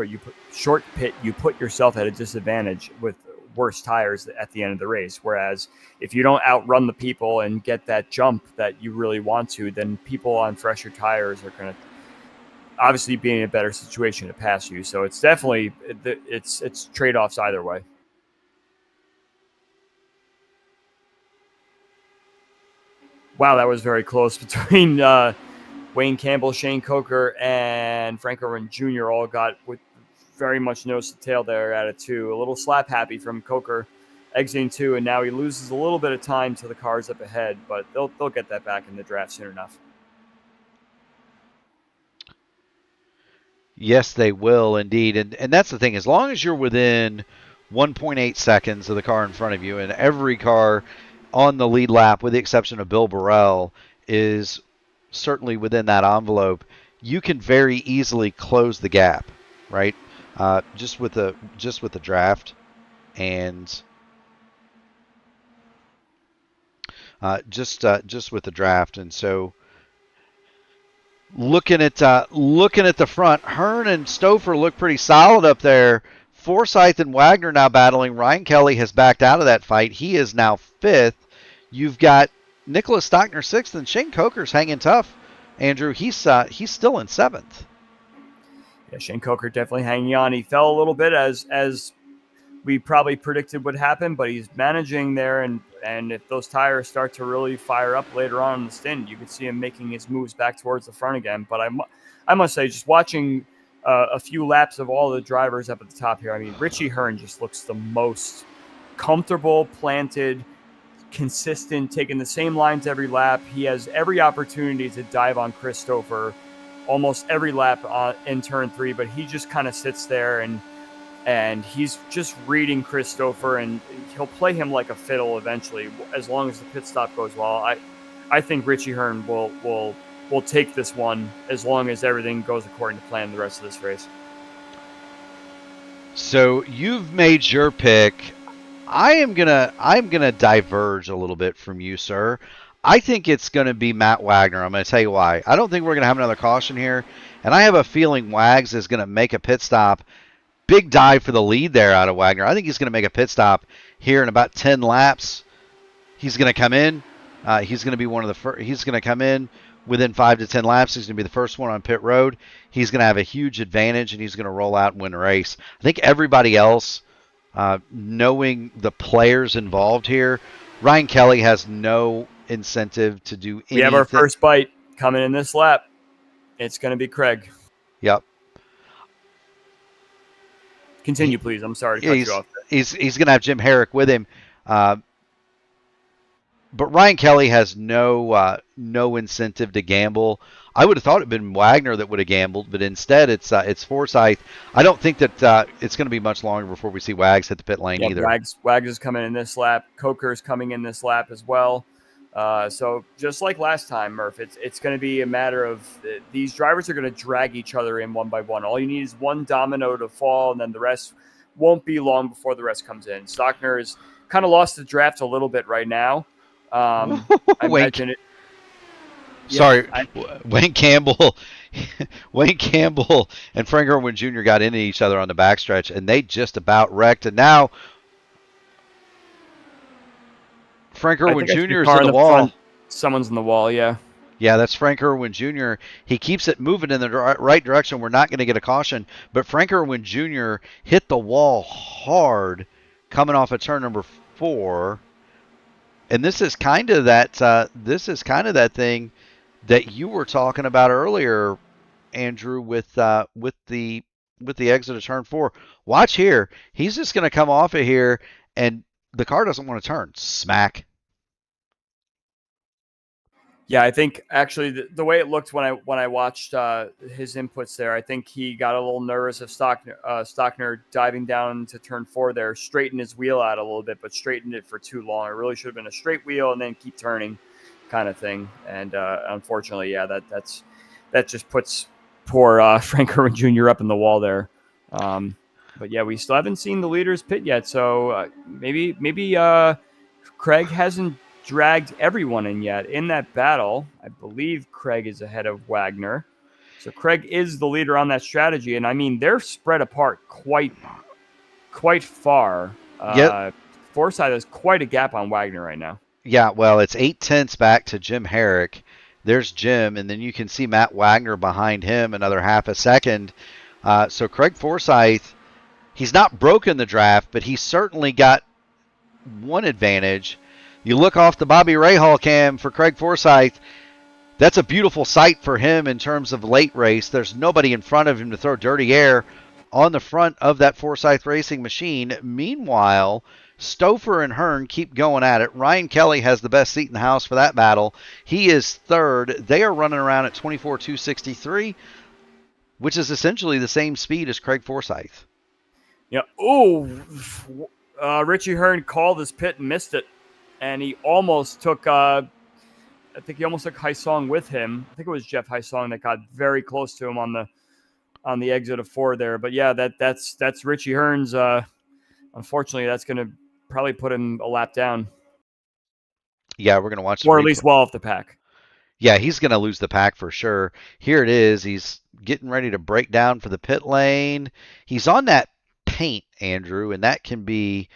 pit, you put yourself at a disadvantage with worse tires at the end of the race. Whereas if you don't outrun the people and get that jump that you really want to, then people on fresher tires are going to obviously be in a better situation to pass you. So it's definitely it's trade-offs either way. Wow, that was very close between Wayne Campbell, Shane Coker, and Frank Irwin Jr. all got with very much nose to tail there at it too. A little slap happy from Coker exiting 2, and now he loses a little bit of time to the cars up ahead, but they'll get that back in the draft soon enough. Yes, they will indeed. And that's the thing. As long as you're within 1.8 seconds of the car in front of you, and every car on the lead lap, with the exception of Bill Burrell, is certainly within that envelope, you can very easily close the gap, right? Just with the draft, and just with the draft. And so looking at the front, Hearn and Stouffer look pretty solid up there. Forsyth and Wagner now battling. Ryan Kelly has backed out of that fight. He is now 5th. You've got Nicholas Stockner 6th, and Shane Coker's hanging tough. Andrew, he's still in 7th. Yeah, Shane Coker definitely hanging on. He fell a little bit as we probably predicted would happen, but he's managing there. And if those tires start to really fire up later on in the stint, you could see him making his moves back towards the front again. But I must say, just watching a few laps of all the drivers up at the top here, I mean, Richie Hearn just looks the most comfortable, planted, consistent, taking the same lines every lap. He has every opportunity to dive on Chris Stouffer almost every lap in turn 3, but he just kind of sits there and he's just reading Chris Stouffer, and he'll play him like a fiddle eventually, as long as the pit stop goes well. I think Richie Hearn will take this one as long as everything goes according to plan the rest of this race. So you've made your pick. I'm gonna diverge a little bit from you, sir. I think it's going to be Matt Wagner. I'm going to tell you why. I don't think we're going to have another caution here, and I have a feeling Wags is going to make a pit stop. Big dive for the lead there out of Wagner. I think he's going to make a pit stop here in about 10 laps. He's going to come in. He's going to be one of the first. He's going to come in within 5 to 10 laps. He's going to be the first one on pit road. He's going to have a huge advantage, and he's going to roll out and win a race. I think everybody else, knowing the players involved here, Ryan Kelly has no incentive to do anything. We have our first bite coming in this lap. It's going to be Craig. Yep. Continue, please. I'm sorry to cut you off. He's going to have Jim Herrick with him. But Ryan Kelly has no incentive to gamble. I would have thought it'd been Wagner that would have gambled, but instead it's Forsyth. I don't think that it's going to be much longer before we see Wags hit the pit lane either. Wags is coming in this lap. Coker is coming in this lap as well. So just like last time, Murph, it's going to be a matter of these drivers are going to drag each other in one by one. All you need is one domino to fall, and then the rest won't be long before the rest comes in. Stockner has kind of lost the draft a little bit right now. I imagine it. Sorry, Wayne Campbell and Frank Irwin Jr. got into each other on the backstretch, and they just about wrecked. And now Frank Irwin Jr. is in the wall. Front. Someone's in the wall, yeah. Yeah, that's Frank Irwin Jr. He keeps it moving in the right direction. We're not going to get a caution, but Frank Irwin Jr. hit the wall hard coming off of turn number 4. And this is kind of that thing that you were talking about earlier, Andrew, with the exit of turn 4. Watch here. He's just going to come off of here, and the car doesn't want to turn. Smack. Yeah, I think actually the way it looked when I watched his inputs there, I think he got a little nervous of Stockner diving down to turn 4 there, straightened his wheel out a little bit, but straightened it for too long. It really should have been a straight wheel and then keep turning kind of thing. And unfortunately, yeah, that just puts poor Frank Irwin Jr. up in the wall there. But yeah, we still haven't seen the leaders pit yet, so maybe Craig hasn't dragged everyone in yet in that battle. I believe Craig is ahead of Wagner. So Craig is the leader on that strategy. And I mean, they're spread apart quite far. Yep. Forsyth has quite a gap on Wagner right now. Yeah, well, it's 0.8 back to Jim Herrick. There's Jim, and then you can see Matt Wagner behind him another half a second. So Craig Forsyth, he's not broken the draft, but he's certainly got one advantage. You look off the Bobby Rahal cam for Craig Forsyth, that's a beautiful sight for him in terms of late race. There's nobody in front of him to throw dirty air on the front of that Forsyth Racing machine. Meanwhile, Stouffer and Hearn keep going at it. Ryan Kelly has the best seat in the house for that battle. He is third. They are running around at 24.263, which is essentially the same speed as Craig Forsyth. Yeah. Oh, Richie Hearn called his pit and missed it. And he almost took, I think he almost took Haisong with him. I think it was Jeff Haisong that got very close to him on the exit of 4 there. But yeah, that's Richie Hearn's. Unfortunately, that's going to probably put him a lap down. Yeah, we're going to watch. Or at least well off the pack. Yeah, he's going to lose the pack for sure. Here it is. He's getting ready to break down for the pit lane. He's on that paint, Andrew, and that can be...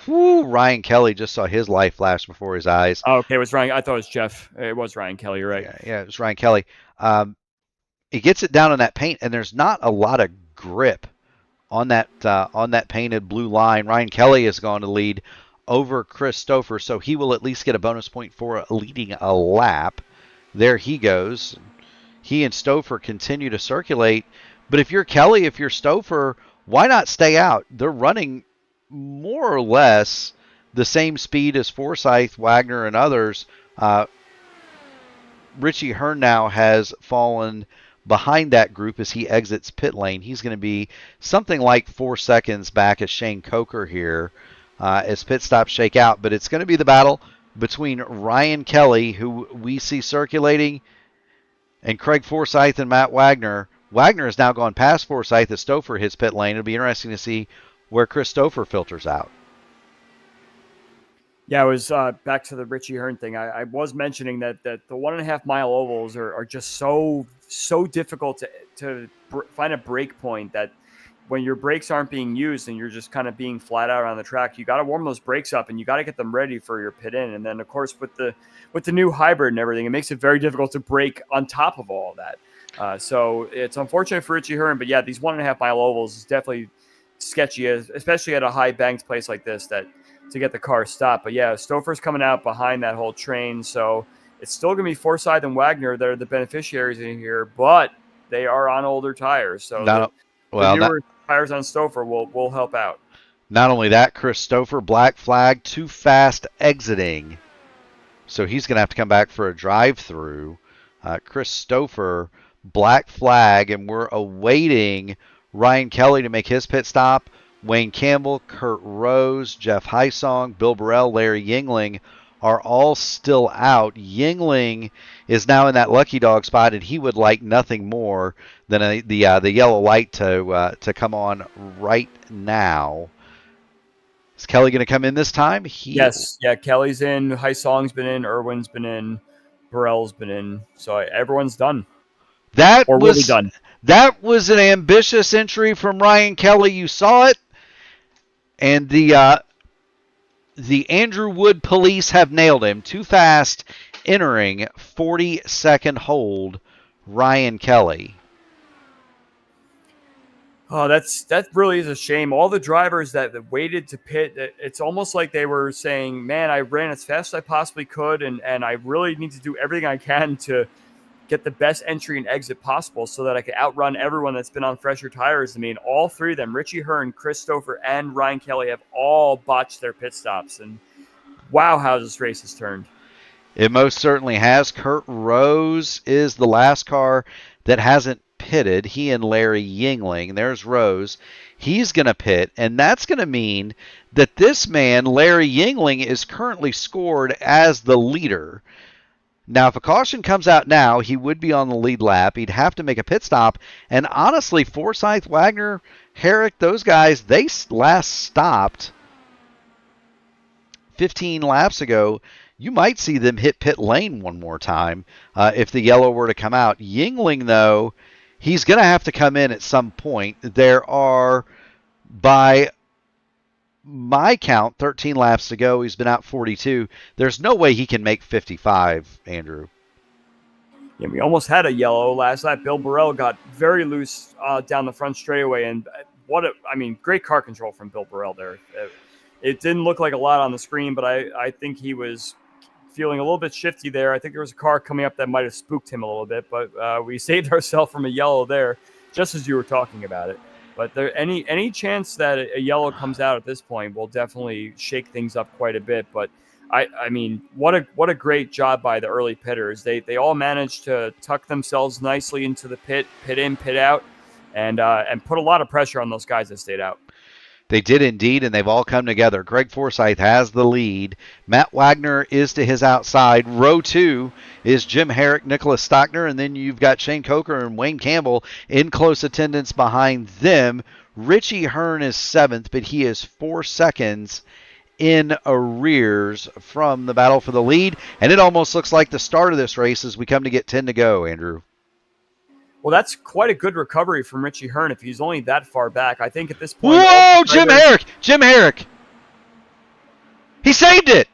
Whoo, Ryan Kelly just saw his life flash before his eyes. Oh, okay, it was Ryan. I thought it was Jeff. It was Ryan Kelly, you're right. Yeah, it was Ryan Kelly. He gets it down on that paint, and there's not a lot of grip on that painted blue line. Ryan Kelly has gone to lead over Chris Stouffer, so he will at least get a bonus point for leading a lap. There he goes. He and Stouffer continue to circulate. But if you're Kelly, if you're Stouffer, why not stay out? They're running more or less the same speed as Forsyth, Wagner, and others. Richie Hearn now has fallen behind that group as he exits pit lane. He's going to be something like 4 seconds back as Shane Coker here as pit stops shake out. But it's going to be the battle between Ryan Kelly, who we see circulating, and Craig Forsyth and Matt Wagner. Wagner has now gone past Forsyth as Stouffer hits pit lane. It'll be interesting to see where Chris Stouffer filters out. Yeah, it was back to the Richie Hearn thing. I was mentioning that the 1.5 mile ovals are just so difficult to find a break point that when your brakes aren't being used and you're just kind of being flat out on the track, you got to warm those brakes up and you got to get them ready for your pit in. And then of course with the new hybrid and everything, it makes it very difficult to brake on top of all of that. So it's unfortunate for Richie Hearn, but yeah, these 1.5 mile ovals is definitely sketchy, especially at a high banked place like this, that to get the car stopped. But yeah, Stouffer's coming out behind that whole train, so it's still going to be Forsyth and Wagner that are the beneficiaries in here, but they are on older tires, so the newer tires on Stouffer will help out. Not only that, Chris Stouffer, black flag, too fast exiting, so he's going to have to come back for a drive-through. Chris Stouffer, black flag, and we're awaiting Ryan Kelly to make his pit stop. Wayne Campbell, Kurt Rose, Jeff Heisong, Bill Burrell, Larry Yingling are all still out. Yingling is now in that lucky dog spot, and he would like nothing more than the yellow light to come on right now. Is Kelly going to come in this time? Yes. Yeah, Kelly's in. Heisong's been in. Irwin's been in. Burrell's been in. So everyone's done. Really done. That was an ambitious entry from Ryan Kelly. You saw it. And the Andrew Wood police have nailed him. Too fast, entering 42nd hold, Ryan Kelly. Oh, that really is a shame. All the drivers that waited to pit, it's almost like they were saying, man, I ran as fast as I possibly could, and I really need to do everything I can to get the best entry and exit possible so that I could outrun everyone that's been on fresher tires. I mean, all three of them, Richie Hearn, Chris Stouffer, and Ryan Kelly, have all botched their pit stops. And wow, how this race has turned. It most certainly has. Kurt Rose is the last car that hasn't pitted. He and Larry Yingling. There's Rose. He's going to pit, and that's going to mean that this man, Larry Yingling, is currently scored as the leader. Now, if a caution comes out now, he would be on the lead lap. He'd have to make a pit stop. And honestly, Forsyth, Wagner, Herrick, those guys, they last stopped 15 laps ago. You might see them hit pit lane one more time if the yellow were to come out. Yingling, though, he's going to have to come in at some point. There are, by my count, 13 laps to go. He's been out 42. There's no way he can make 55, Andrew. Yeah, we almost had a yellow last lap. Bill Burrell got very loose down the front straightaway, and great car control from Bill Burrell there. It didn't look like a lot on the screen, but I think he was feeling a little bit shifty there. I think there was a car coming up that might have spooked him a little bit, but we saved ourselves from a yellow there, just as you were talking about it. But there any chance that a yellow comes out at this point will definitely shake things up quite a bit. But I mean, what a great job by the early pitters. They all managed to tuck themselves nicely into the pit in, pit out, and put a lot of pressure on those guys that stayed out. They did indeed, and they've all come together. Greg Forsyth has the lead. Matt Wagner is to his outside. Row 2 is Jim Herrick, Nicholas Stockner, and then you've got Shane Coker and Wayne Campbell in close attendance behind them. Richie Hearn is 7th, but he is 4 seconds in arrears from the battle for the lead, and it almost looks like the start of this race as we come to get 10 to go, Andrew. Well, that's quite a good recovery from Richie Hearn if he's only that far back. I think at this point... Whoa, Jim Herrick! Jim Herrick! He saved it!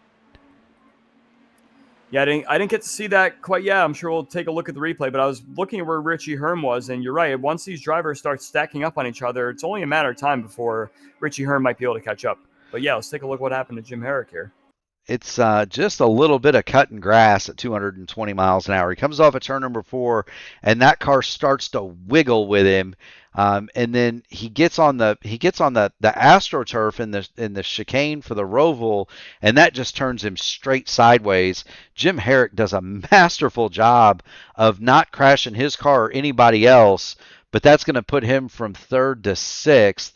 Yeah, I didn't get to see that quite yet. I'm sure we'll take a look at the replay, but I was looking at where Richie Hearn was, and you're right. Once these drivers start stacking up on each other, it's only a matter of time before Richie Hearn might be able to catch up. But yeah, let's take a look what happened to Jim Herrick here. It's just a little bit of cutting grass at 220 miles an hour. He comes off at turn number 4, and that car starts to wiggle with him. And then he gets on the AstroTurf in the chicane for the Roval, and that just turns him straight sideways. Jim Herrick does a masterful job of not crashing his car or anybody else, but that's going to put him from 3rd to 6th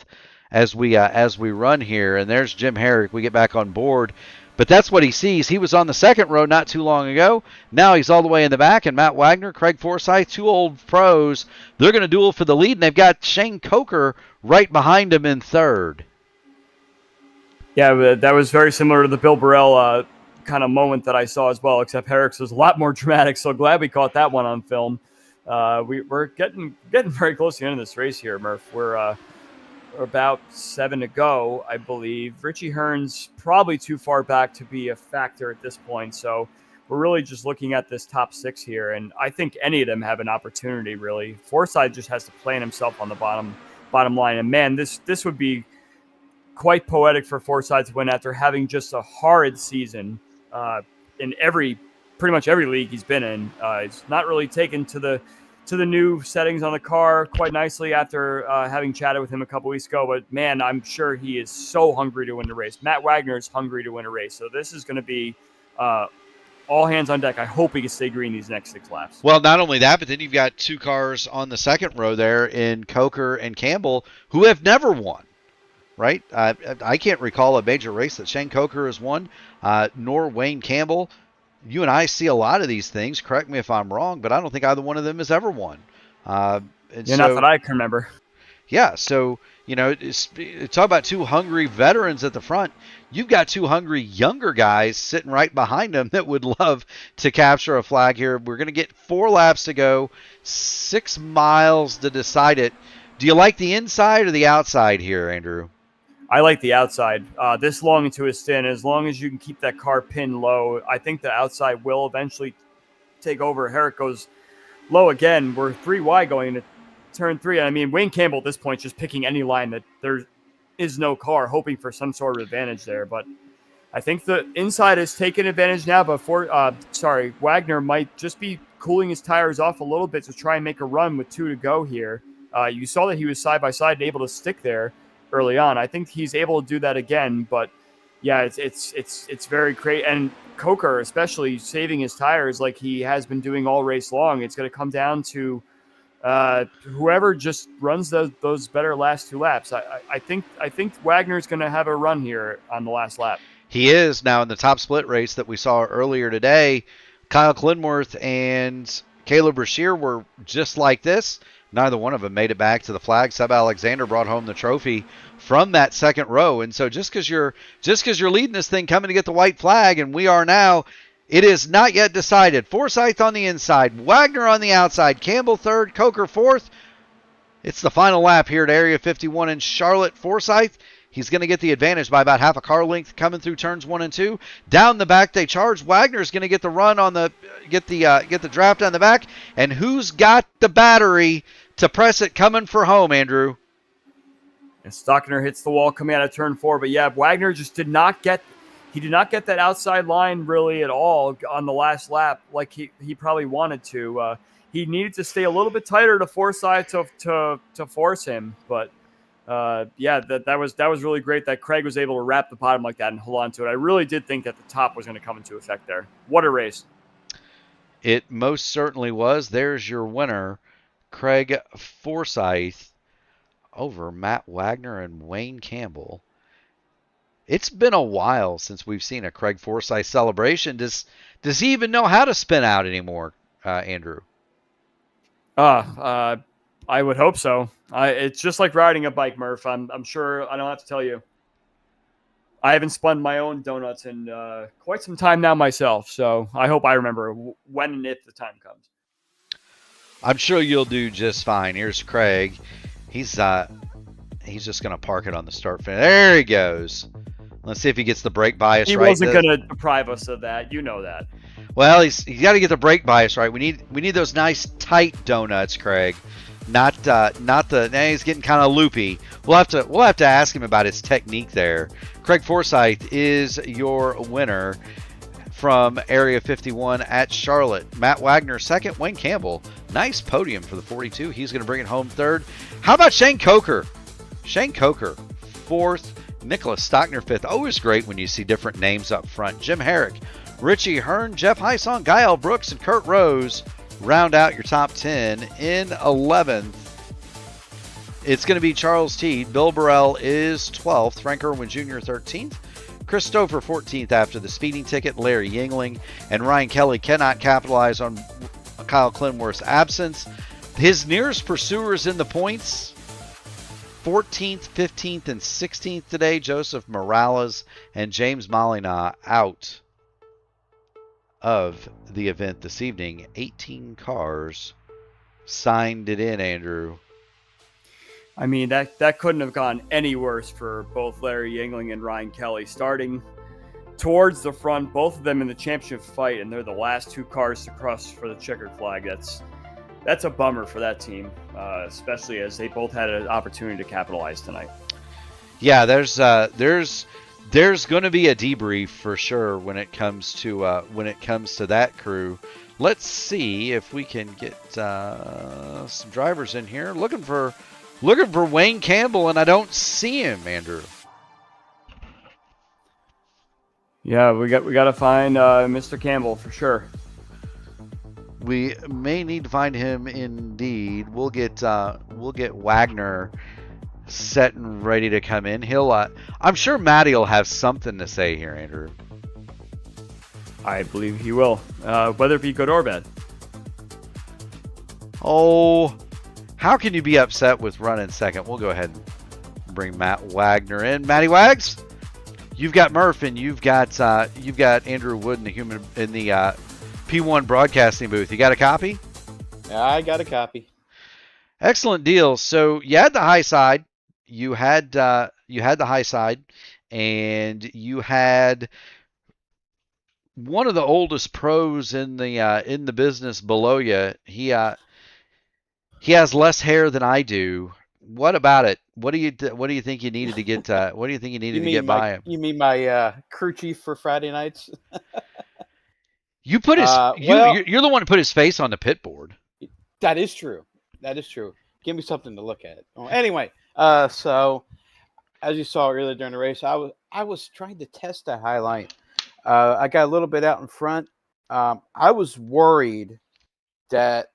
as we run here. And there's Jim Herrick. We get back on board. But that's what he sees. He was on the second row not too long ago. Now he's all the way in the back. And Matt Wagner, Craig Forsyth, 2 old pros, they're going to duel for the lead. And they've got Shane Coker right behind him in 3rd. Yeah, that was very similar to the Bill Burrell kind of moment that I saw as well, except Herrick's was a lot more dramatic. So glad we caught that one on film. We're getting very close to the end of this race here, Murph. about 7 to go, I believe. Richie Hearn's probably too far back to be a factor at this point. So we're really just looking at this top 6 here. And I think any of them have an opportunity, really. Forsythe just has to plan himself on the bottom line. And man, this would be quite poetic for Forsythe to win after having just a horrid season in pretty much every league he's been in. He's not really taken to the new settings on the car quite nicely after having chatted with him a couple weeks ago. But man, I'm sure he is so hungry to win the race. Matt Wagner is hungry to win a race. So this is going to be all hands on deck. I hope he can stay green these next 6 laps. Well, not only that, but then you've got 2 cars on the second row there in Coker and Campbell who have never won. Right? I can't recall a major race that Shane Coker has won, nor Wayne Campbell. You and I see a lot of these things. Correct me if I'm wrong, but I don't think either one of them has ever won. Not that I can remember. Yeah, so, talk about 2 hungry veterans at the front. You've got 2 hungry younger guys sitting right behind them that would love to capture a flag here. We're going to get 4 laps to go, 6 miles to decide it. Do you like the inside or the outside here, Andrew? I like the outside. This long into a stint, as long as you can keep that car pinned low, I think the outside will eventually take over. Herrick goes low again. We're 3 wide going into turn 3. I mean, Wayne Campbell at this point just picking any line that there is no car, hoping for some sort of advantage there. But I think the inside is taking advantage now. But Wagner might just be cooling his tires off a little bit to try and make a run with 2 to go here. You saw that he was side by side and able to stick there early on. I think he's able to do that again, but yeah, it's very crazy. And Coker, especially saving his tires like he has been doing all race long. It's going to come down to whoever just runs those better last 2 laps. I think Wagner's going to have a run here on the last lap. He is now in the top split race that we saw earlier today. Kyle Clinworth and Caleb Brashear were just like this. Neither one of them made it back to the flag. Seb Alexander brought home the trophy from that second row. And so just because you're leading this thing coming to get the white flag, and we are now, it is not yet decided. Forsythe on the inside, Wagner on the outside, Campbell third, Coker fourth. It's the final lap here at Area 51 in Charlotte. Forsythe, he's going to get the advantage by about half a car length coming through turns 1 and 2. Down the back they charge. Wagner's going to get the run on get the draft on the back. And who's got the battery to press it coming for home, Andrew? And Stockner hits the wall coming out of turn 4. But yeah, Wagner just did not get that outside line really at all on the last lap like he probably wanted to. He needed to stay a little bit tighter to Forsythe to force him. But that was really great that Craig was able to wrap the bottom like that and hold on to it. I really did think that the top was going to come into effect there. What a race. It most certainly was. There's your winner, Craig Forsythe, over Matt Wagner and Wayne Campbell. It's been a while since we've seen a Craig Forsythe celebration. Does he even know how to spin out anymore, Andrew? I would hope so. It's just like riding a bike, Murph. I'm sure I don't have to tell you. I haven't spun my own donuts in quite some time now myself, so I hope I remember when and if the time comes. I'm sure you'll do just fine. Here's Craig. He's just going to park it on the start finish. There he goes. Let's see if he gets the brake bias right. He wasn't going to deprive us of that. You know that. Well, he's got to get the brake bias right. We need those nice tight donuts, Craig. Not the. He's getting kind of loopy. We'll have to ask him about his technique there. Craig Forsythe is your winner from Area 51 at Charlotte. Matt Wagner second. Wayne Campbell, nice podium for the 42. He's going to bring it home third. How about Shane Coker? Shane Coker fourth. Nicholas Stockner fifth. Always great when you see different names up front. Jim Herrick, Richie Hearn, Jeff Heisong, Guy Brooks, and Kurt Rose round out your top 10. In 11th, it's going to be Charles Teed. Bill Burrell is 12th. Frank Irwin Jr. 13th. Chris Stover 14th after the speeding ticket. Larry Yingling and Ryan Kelly cannot capitalize on Kyle Clinworth's absence. His nearest pursuers in the points, 14th, 15th, and 16th today. Joseph Morales and James Molina out of the event this evening. 18 cars signed it in, Andrew. I mean, that couldn't have gone any worse for both Larry Yingling and Ryan Kelly, starting towards the front, both of them in the championship fight, and they're the last two cars to cross for the checkered flag. That's a bummer for that team, especially as they both had an opportunity to capitalize tonight. Yeah, there's going to be a debrief for sure when it comes to that crew. Let's see if we can get some drivers in here. Looking for Wayne Campbell, and I don't see him, Andrew. Yeah, we got to find Mr. Campbell for sure. We may need to find him indeed. We'll get Wagner set and ready to come in. I'm sure Matty will have something to say here, Andrew. I believe he will, whether it be good or bad. Oh, how can you be upset with running second? We'll go ahead and bring Matt Wagner in. Matty Wags, you've got Murph and you've got Andrew Wood in the P1 broadcasting booth. You got a copy? I got a copy. Excellent deal. So you had the high side. You had the high side, and you had one of the oldest pros in the business below you. He has less hair than I do. What about it? What do you think you needed to get? What do you think you needed to get by him? You mean my crew chief for Friday nights? You put his. You're the one who put his face on the pit board. That is true. That is true. Give me something to look at. Well, anyway, so as you saw earlier during the race, I was trying to test the highlight. I got a little bit out in front. I was worried that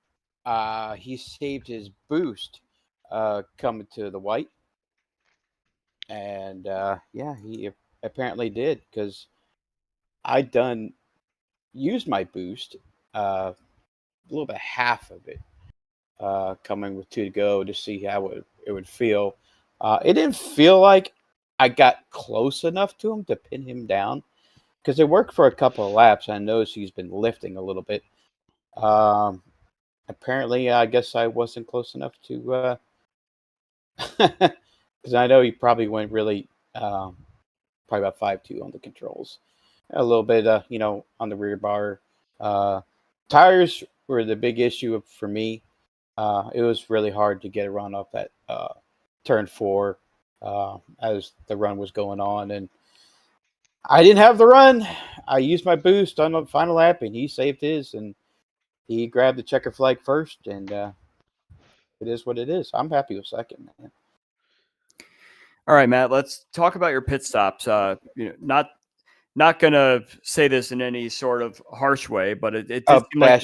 he saved his boost coming to the white, and yeah, he apparently did, because I used my boost, a little bit half of it, coming with 2 to go to see how it would feel. It didn't feel like I got close enough to him to pin him down, because it worked for a couple of laps. I noticed he's been lifting a little bit. Apparently, I guess I wasn't close enough to, because I know he probably went really, probably about 5.2 on the controls. A little bit, on the rear bar. Tires were the big issue for me. It was really hard to get a run off that turn 4 as the run was going on, and I didn't have the run. I used my boost on the final lap, and he saved his, and he grabbed the checker flag first, and it is what it is. I'm happy with second, man. All right, Matt, let's talk about your pit stops. Not gonna say this in any sort of harsh way, but it did seem like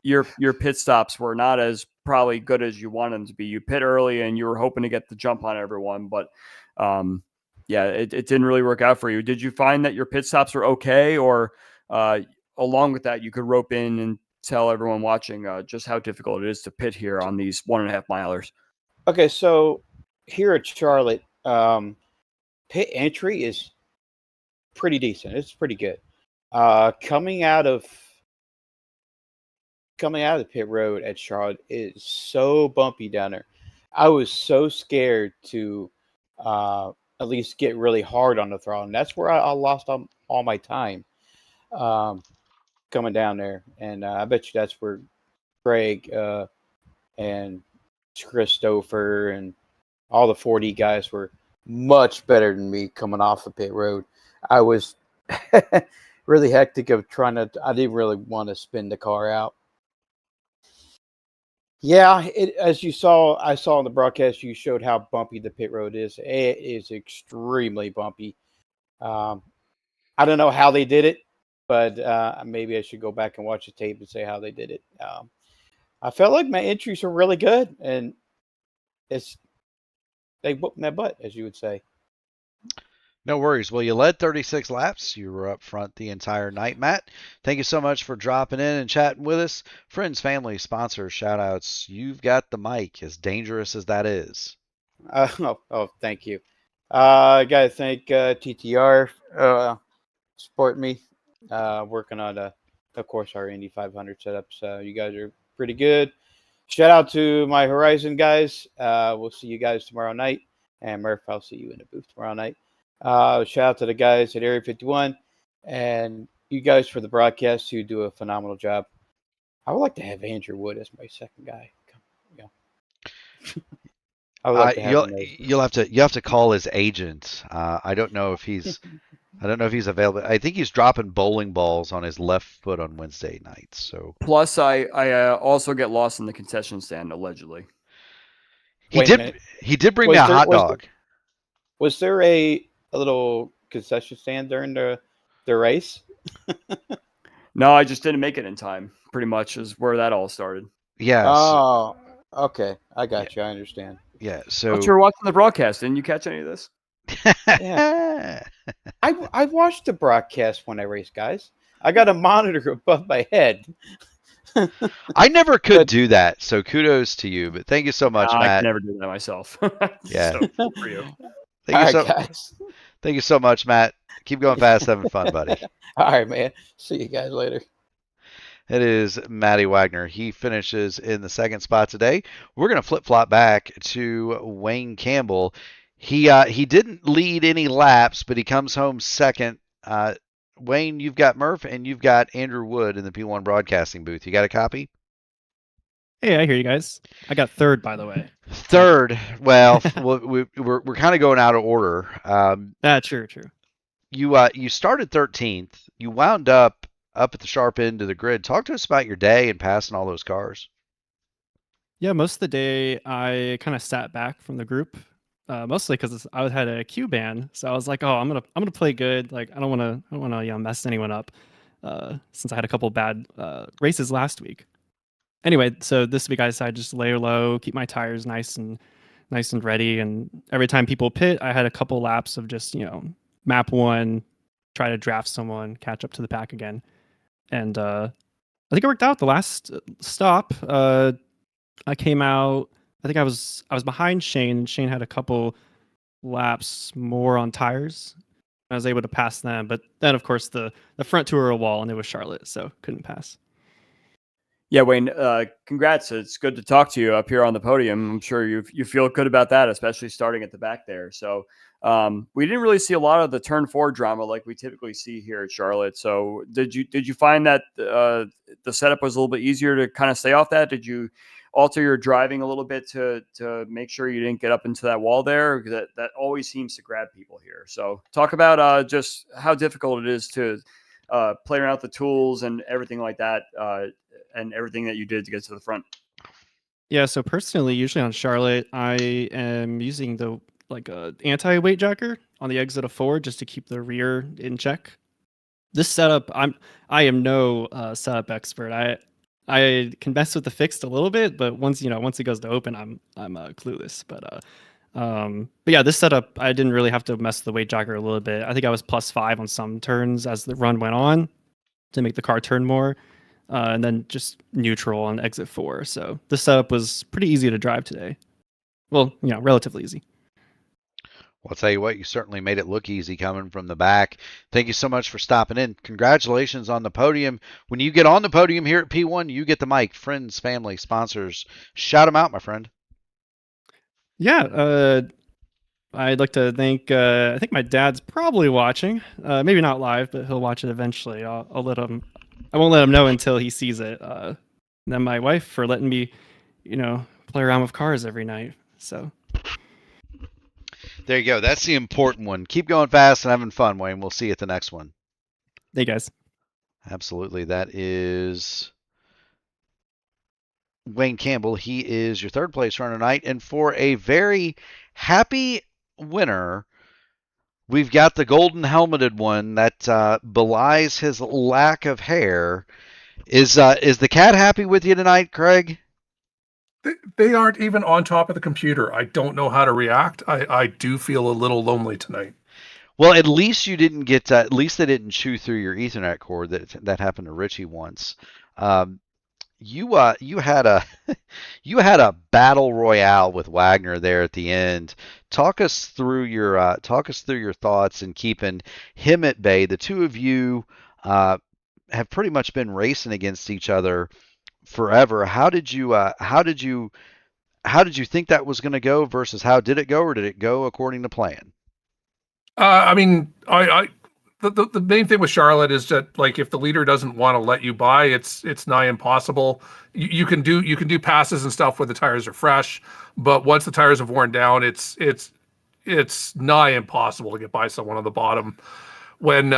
your pit stops were not as probably good as you wanted them to be. You pit early and you were hoping to get the jump on everyone, but it didn't really work out for you. Did you find that your pit stops were okay, or along with that, you could rope in and tell everyone watching just how difficult it is to pit here on these 1.5 milers? Okay, so here at Charlotte, pit entry is pretty decent. It's pretty good. Coming out of the pit road at Charlotte is so bumpy down there. I was so scared to at least get really hard on the throttle, and that's where I lost all my time coming down there. And I bet you that's where Craig and Christopher and all the 4D guys were much better than me coming off the pit road. I was really hectic of I didn't really want to spin the car out. Yeah, as you saw, I saw in the broadcast, you showed how bumpy the pit road is. It is extremely bumpy. I don't know how they did it, but maybe I should go back and watch the tape and say how they did it. I felt like my entries were really good, and they whooped my butt, as you would say. No worries. Well, you led 36 laps. You were up front the entire night. Matt, thank you so much for dropping in and chatting with us. Friends, family, sponsors, shout-outs. You've got the mic, as dangerous as that is. Thank you. I got to thank TTR supporting me, working on, of course, our Indy 500 setups. You guys are pretty good. Shout out to my Horizon guys. We'll see you guys tomorrow night. And Murph, I'll see you in the booth tomorrow night. Shout out to the guys at Area 51 and you guys for the broadcast who do a phenomenal job. I would like to have Andrew Wood as my second guy. I would like to have him. You'll have to call his agent. I don't know if he's available. I think he's dropping bowling balls on his left foot on Wednesday nights. So Plus, I also get lost in the concession stand allegedly. he Wait a minute. did bring me a hot dog. Was there a little concession stand during the race? No, I just didn't make it in time. Pretty much is where that all started. Yes. Oh, okay. I got you. I understand. Yeah. So But you were watching the broadcast. Didn't you catch any of this? Yeah. I watched the broadcast when I race, guys. I got a monitor above my head. I never could do that. So kudos to you. But thank you so much, I Matt. can never do that myself. Yeah. So, good for you. Thank you All right, guys. Thank you so much, Matt. Keep going fast, having fun, buddy. All right, man. See you guys later. It is Matty Wagner. He finishes in the second spot today. We're going to flip-flop back to Wayne Campbell. He didn't lead any laps, but he comes home second. Wayne, you've got Murph and you've got Andrew Wood in the P1 broadcasting booth. You got a copy? Hey, I hear you guys. I got third, by the way. Third. Well, we're kind of going out of order. True. You started 13th. You wound up at the sharp end of the grid. Talk to us about your day and passing all those cars. Yeah, most of the day I kind of sat back from the group, mostly because I had a Q ban. So I was like, oh, I'm gonna play good. Like I don't want to mess anyone up, since I had a couple bad races last week. Anyway, so this week I decided just lay low, keep my tires nice and ready, and every time people pit, I had a couple laps of just map one, try to draft someone, catch up to the pack again. And I think it worked out. The last stop, I came out. I think I was behind Shane, and Shane had a couple laps more on tires. I was able to pass them, but then of course the front two were a wall, and it was Charlotte, so couldn't pass. Yeah, Wayne, congrats. It's good to talk to you up here on the podium. I'm sure you feel good about that, especially starting at the back there. So we didn't really see a lot of the turn 4 drama like we typically see here at Charlotte. So did you find that the setup was a little bit easier to kind of stay off that? Did you alter your driving a little bit to make sure you didn't get up into that wall there? Because that always seems to grab people here. So talk about just how difficult it is to play around with the tools and everything like that, and everything that you did to get to the front. Yeah, so personally, usually on Charlotte, I am using the anti-weight jacker on the exit of 4 just to keep the rear in check. This setup, I am no setup expert. I can mess with the fixed a little bit, but once it goes to open, I'm clueless. But yeah, this setup I didn't really have to mess with the weight jacker a little bit. I think I was +5 on some turns as the run went on to make the car turn more. And then just neutral on exit 4. So this setup was pretty easy to drive today. Well, relatively easy. Well, I'll tell you what, you certainly made it look easy coming from the back. Thank you so much for stopping in. Congratulations on the podium. When you get on the podium here at P1, you get the mic. Friends, family, sponsors. Shout them out, my friend. Yeah, I'd like to thank, I think my dad's probably watching. Maybe not live, but he'll watch it eventually. I'll let him. I won't let him know until he sees it. And then my wife for letting me, play around with cars every night. So there you go. That's the important one. Keep going fast and having fun, Wayne. We'll see you at the next one. Hey, guys. Absolutely. That is Wayne Campbell. He is your third place runner tonight. And for a very happy winner, we've got the golden helmeted one that belies his lack of hair. Is the cat happy with you tonight, Craig? They aren't even on top of the computer. I don't know how to react. I do feel a little lonely tonight. Well, at least you didn't get. At least they didn't chew through your Ethernet cord. That happened to Richie once. You had a battle royale with Wagner there at the end. Talk us through your thoughts and keeping him at bay. The two of you have pretty much been racing against each other forever. How did you think that was going to go versus how did it go, or did it go according to plan? I mean, the main thing with Charlotte is that, like, if the leader doesn't want to let you by, it's nigh impossible. You can do passes and stuff where the tires are fresh, but once the tires have worn down, it's nigh impossible to get by someone on the bottom. When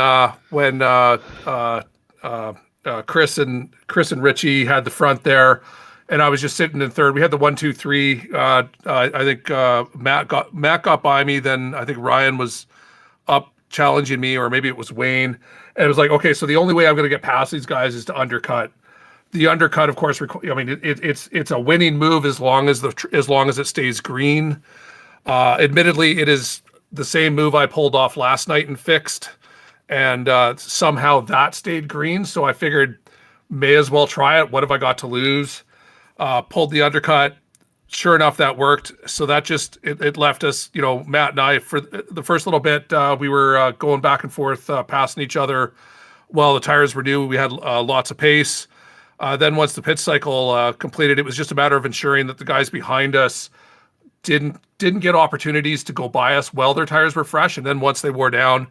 Chris and Richie had the front there, and I was just sitting in third. We had the 1, 2, 3. I think Matt got by me. Then I think Ryan was up challenging me, or maybe it was Wayne. And it was like, okay, so the only way I'm going to get past these guys is to undercut. The undercut, of course, I mean, it's a winning move as long as it stays green. Admittedly, it is the same move I pulled off last night and fixed, and somehow that stayed green. So I figured, may as well try it. What have I got to lose? Pulled the undercut. Sure enough, that worked. So that just it left us, Matt and I, for the first little bit, we were going back and forth, passing each other while the tires were new. We had lots of pace. Then once the pit cycle completed, it was just a matter of ensuring that the guys behind us didn't get opportunities to go by us while their tires were fresh. And then once they wore down,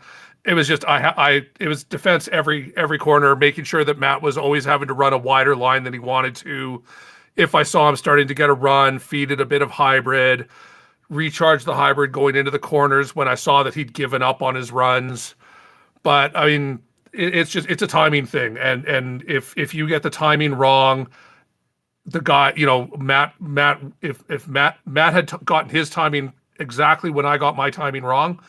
it was just it was defense every corner, making sure that Matt was always having to run a wider line than he wanted to. If I saw him starting to get a run, feed it a bit of hybrid, recharge the hybrid going into the corners when I saw that he'd given up on his runs. But I mean, it's a timing thing, and if you get the timing wrong, the guy, Matt, if Matt had gotten his timing exactly when I got my timing wrong,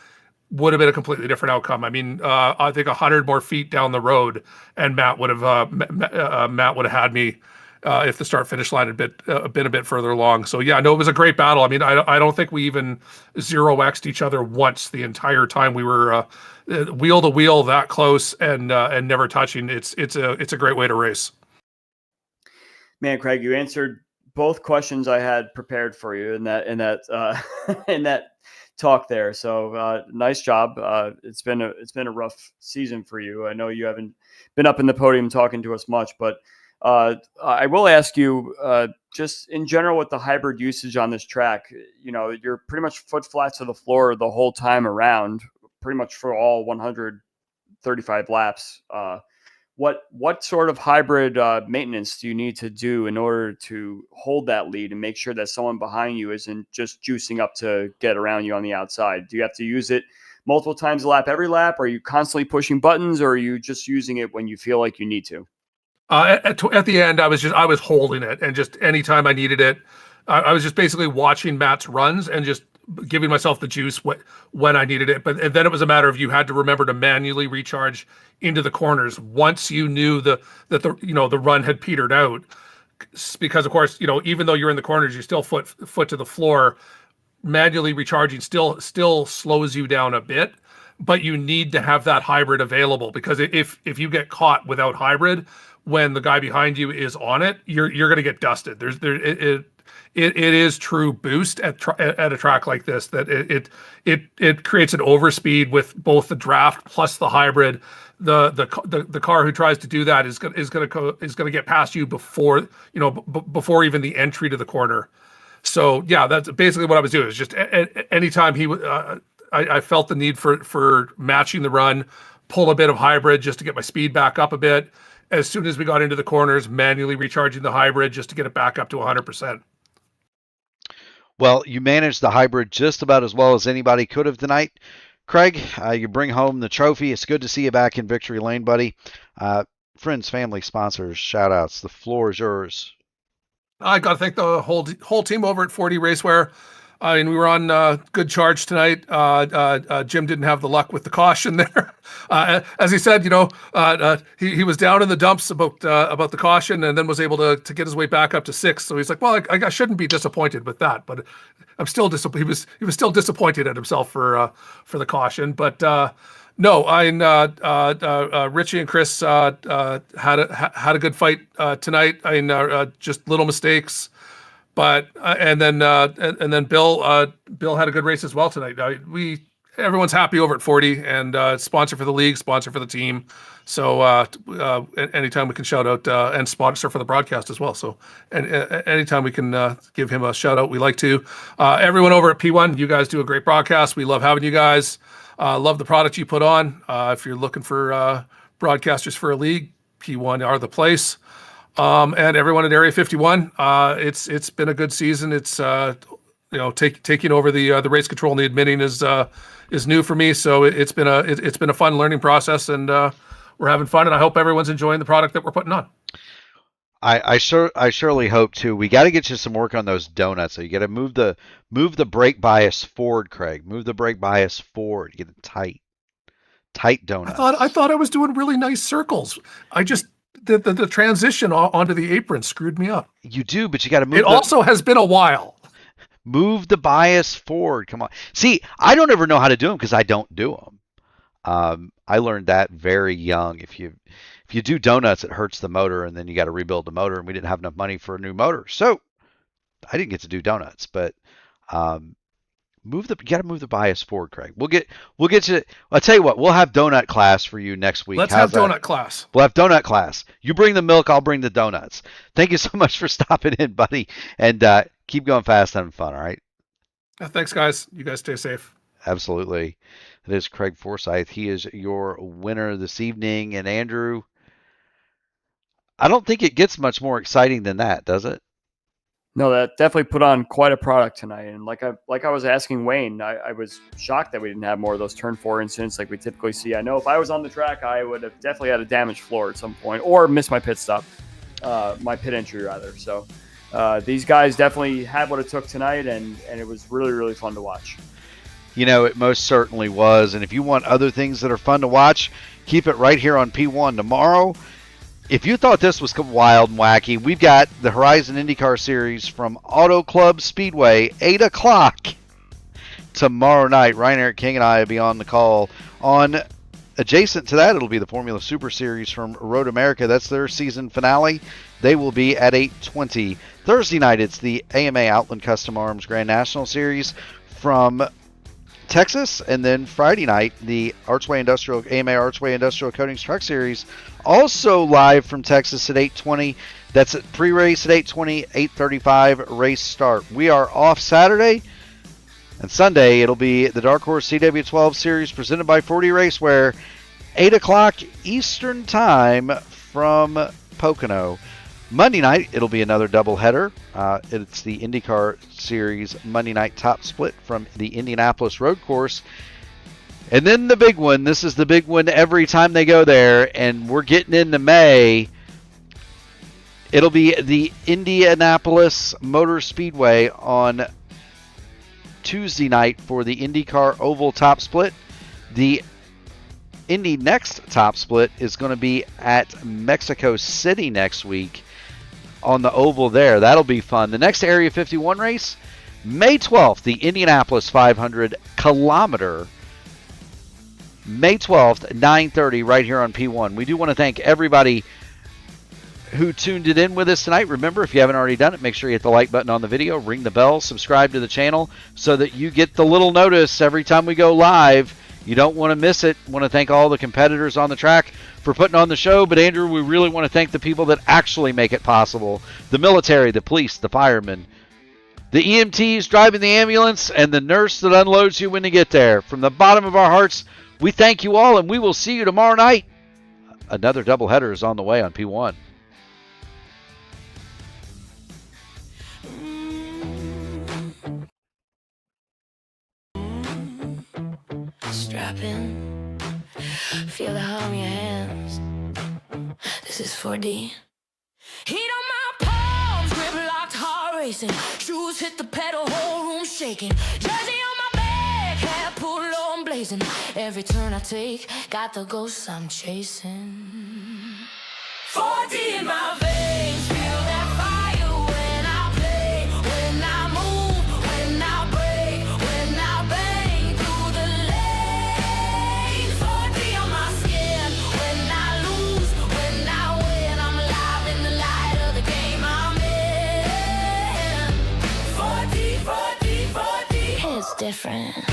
would have been a completely different outcome. I mean, I think 100 more feet down the road, and Matt would have had me if the start finish line had been a bit further along. So yeah, no, it was a great battle. I mean, I don't think we even 0x'd each other once the entire time we were wheel to wheel that close and never touching. It's a great way to race. Man, Craig, you answered both questions I had prepared for you in that in that talk there. So nice job. It's been a rough season for you. I know you haven't been up in the podium talking to us much, but I will ask you, just in general with the hybrid usage on this track, you're pretty much foot flat to the floor the whole time around, pretty much for all 135 laps. What sort of hybrid maintenance do you need to do in order to hold that lead and make sure that someone behind you isn't just juicing up to get around you on the outside? Do you have to use it multiple times a lap, every lap? Are you constantly pushing buttons, or are you just using it when you feel like you need to? At the end, I was holding it, and just anytime I needed it, I was just basically watching Matt's runs and just giving myself the juice when I needed it. But then it was a matter of, you had to remember to manually recharge into the corners once you knew that the run had petered out, because of course, even though you're in the corners, you're still foot to the floor. Manually recharging still slows you down a bit, but you need to have that hybrid available, because if you get caught without hybrid when the guy behind you is on it, you're going to get dusted. It is true boost at a track like this, that it creates an overspeed with both the draft plus the hybrid. The car who tries to do that is going to get past you before even the entry to the corner. So yeah, that's basically what I was doing. It's just anytime I felt the need for matching the run, pull a bit of hybrid just to get my speed back up a bit. As soon as we got into the corners, manually recharging the hybrid just to get it back up to 100%. Well, you managed the hybrid just about as well as anybody could have tonight. Craig, you bring home the trophy. It's good to see you back in victory lane, buddy. Friends, family, sponsors, shout outs. The floor is yours. I got to thank the whole team over at 4D Racewear. I mean, we were on good charge tonight. Jim didn't have the luck with the caution there. As he said, he was down in the dumps about the caution, and then was able to get his way back up to 6th. So he's like, well, I shouldn't be disappointed with that, but I'm still disappointed. He was still disappointed at himself for the caution. But no, Richie and Chris had a good fight tonight. I mean, just little mistakes. But and then Bill had a good race as well tonight. everyone's happy over at 40, and sponsor for the league, sponsor for the team. So anytime we can shout out and sponsor for the broadcast as well. So anytime we can give him a shout out, we like to. Everyone over at P1, you guys do a great broadcast. We love having you guys. Love the product you put on. If you're looking for broadcasters for a league, P1 are the place. And everyone at Area 51, it's been a good season. It's taking over the race control and the admitting is new for me. So it's been a fun learning process, and we're having fun. And I hope everyone's enjoying the product that we're putting on. I surely hope to. We got to get you some work on those donuts. So you got to move the brake bias forward, Craig. Move the brake bias forward. Get it tight donuts. I thought I was doing really nice circles. I just the transition onto the apron screwed me up. You do, but you got to move. It also has been a while. Move the bias forward. Come on. See, I don't ever know how to do them because I don't do them. I learned that very young. If you do donuts, it hurts the motor, and then you got to rebuild the motor, and we didn't have enough money for a new motor, so I didn't get to do donuts. But you got to move the bias forward, Craig. We'll get you. I'll tell you what. We'll have donut class for you next week. Let's have donut class. We'll have donut class. You bring the milk, I'll bring the donuts. Thank you so much for stopping in, buddy, and keep going fast, having fun. All right. Thanks, guys. You guys stay safe. Absolutely. It is Craig Forsyth. He is your winner this evening, and Andrew. I don't think it gets much more exciting than that, does it? No, that definitely put on quite a product tonight. And like I was asking Wayne, I was shocked that we didn't have more of those turn 4 incidents like we typically see. I know if I was on the track, I would have definitely had a damaged floor at some point or missed my pit stop, my pit entry rather. So these guys definitely had what it took tonight, and it was really, really fun to watch. You know, it most certainly was. And if you want other things that are fun to watch, keep it right here on P1 tomorrow. If you thought this was wild and wacky, we've got the Horizon IndyCar Series from Auto Club Speedway, 8 o'clock tomorrow night. Ryan Eric King and I will be on the call. On adjacent to that, it'll be the Formula Super Series from Road America. That's their season finale. They will be at 8:20. Thursday night, it's the AMA Outland Custom Arms Grand National Series from Texas, and then Friday night, the AMA Archway Industrial Coatings Truck Series, also live from Texas at 8:20. That's at pre-race at 8:20, 8:35 race start. We are off Saturday, and Sunday it'll be the Dark Horse CW12 Series presented by 40 Racewear, 8 o'clock Eastern Time from Pocono. Monday night, it'll be another doubleheader. It's the IndyCar Series Monday night top split from the Indianapolis road course. And then the big one. This is the big one every time they go there, and we're getting into May. It'll be the Indianapolis Motor Speedway on Tuesday night for the IndyCar Oval top split. The Indy Next top split is going to be at Mexico City next week on the oval there. That'll be fun. The next Area 51 race, May 12th, the Indianapolis 500 kilometer. May 12th, 9:30, right here on P1. We do want to thank everybody who tuned it in with us tonight. Remember, if you haven't already done it, make sure you hit the like button on the video, ring the bell, subscribe to the channel so that you get the little notice every time we go live. You don't want to miss it. Want to thank all the competitors on the track for putting on the show. But, Andrew, we really want to thank the people that actually make it possible. The military, the police, the firemen, the EMTs driving the ambulance, and the nurse that unloads you when you get there. From the bottom of our hearts, we thank you all, and we will see you tomorrow night. Another doubleheader is on the way on P1. Strap in, feel the hum in your hands. This is 4D. Heat on my palms, grip locked, heart racing. Shoes hit the pedal, whole room shaking. Jersey on my back, hair pulled low and blazing. Every turn I take, got the ghosts I'm chasing. 4D in my veins, feel that fire when I play, when I move, when I break, when I bang through the lane. 4D on my skin, when I lose, when I win, I'm alive in the light of the game I'm in. 4D, 4D, 4D, it's different.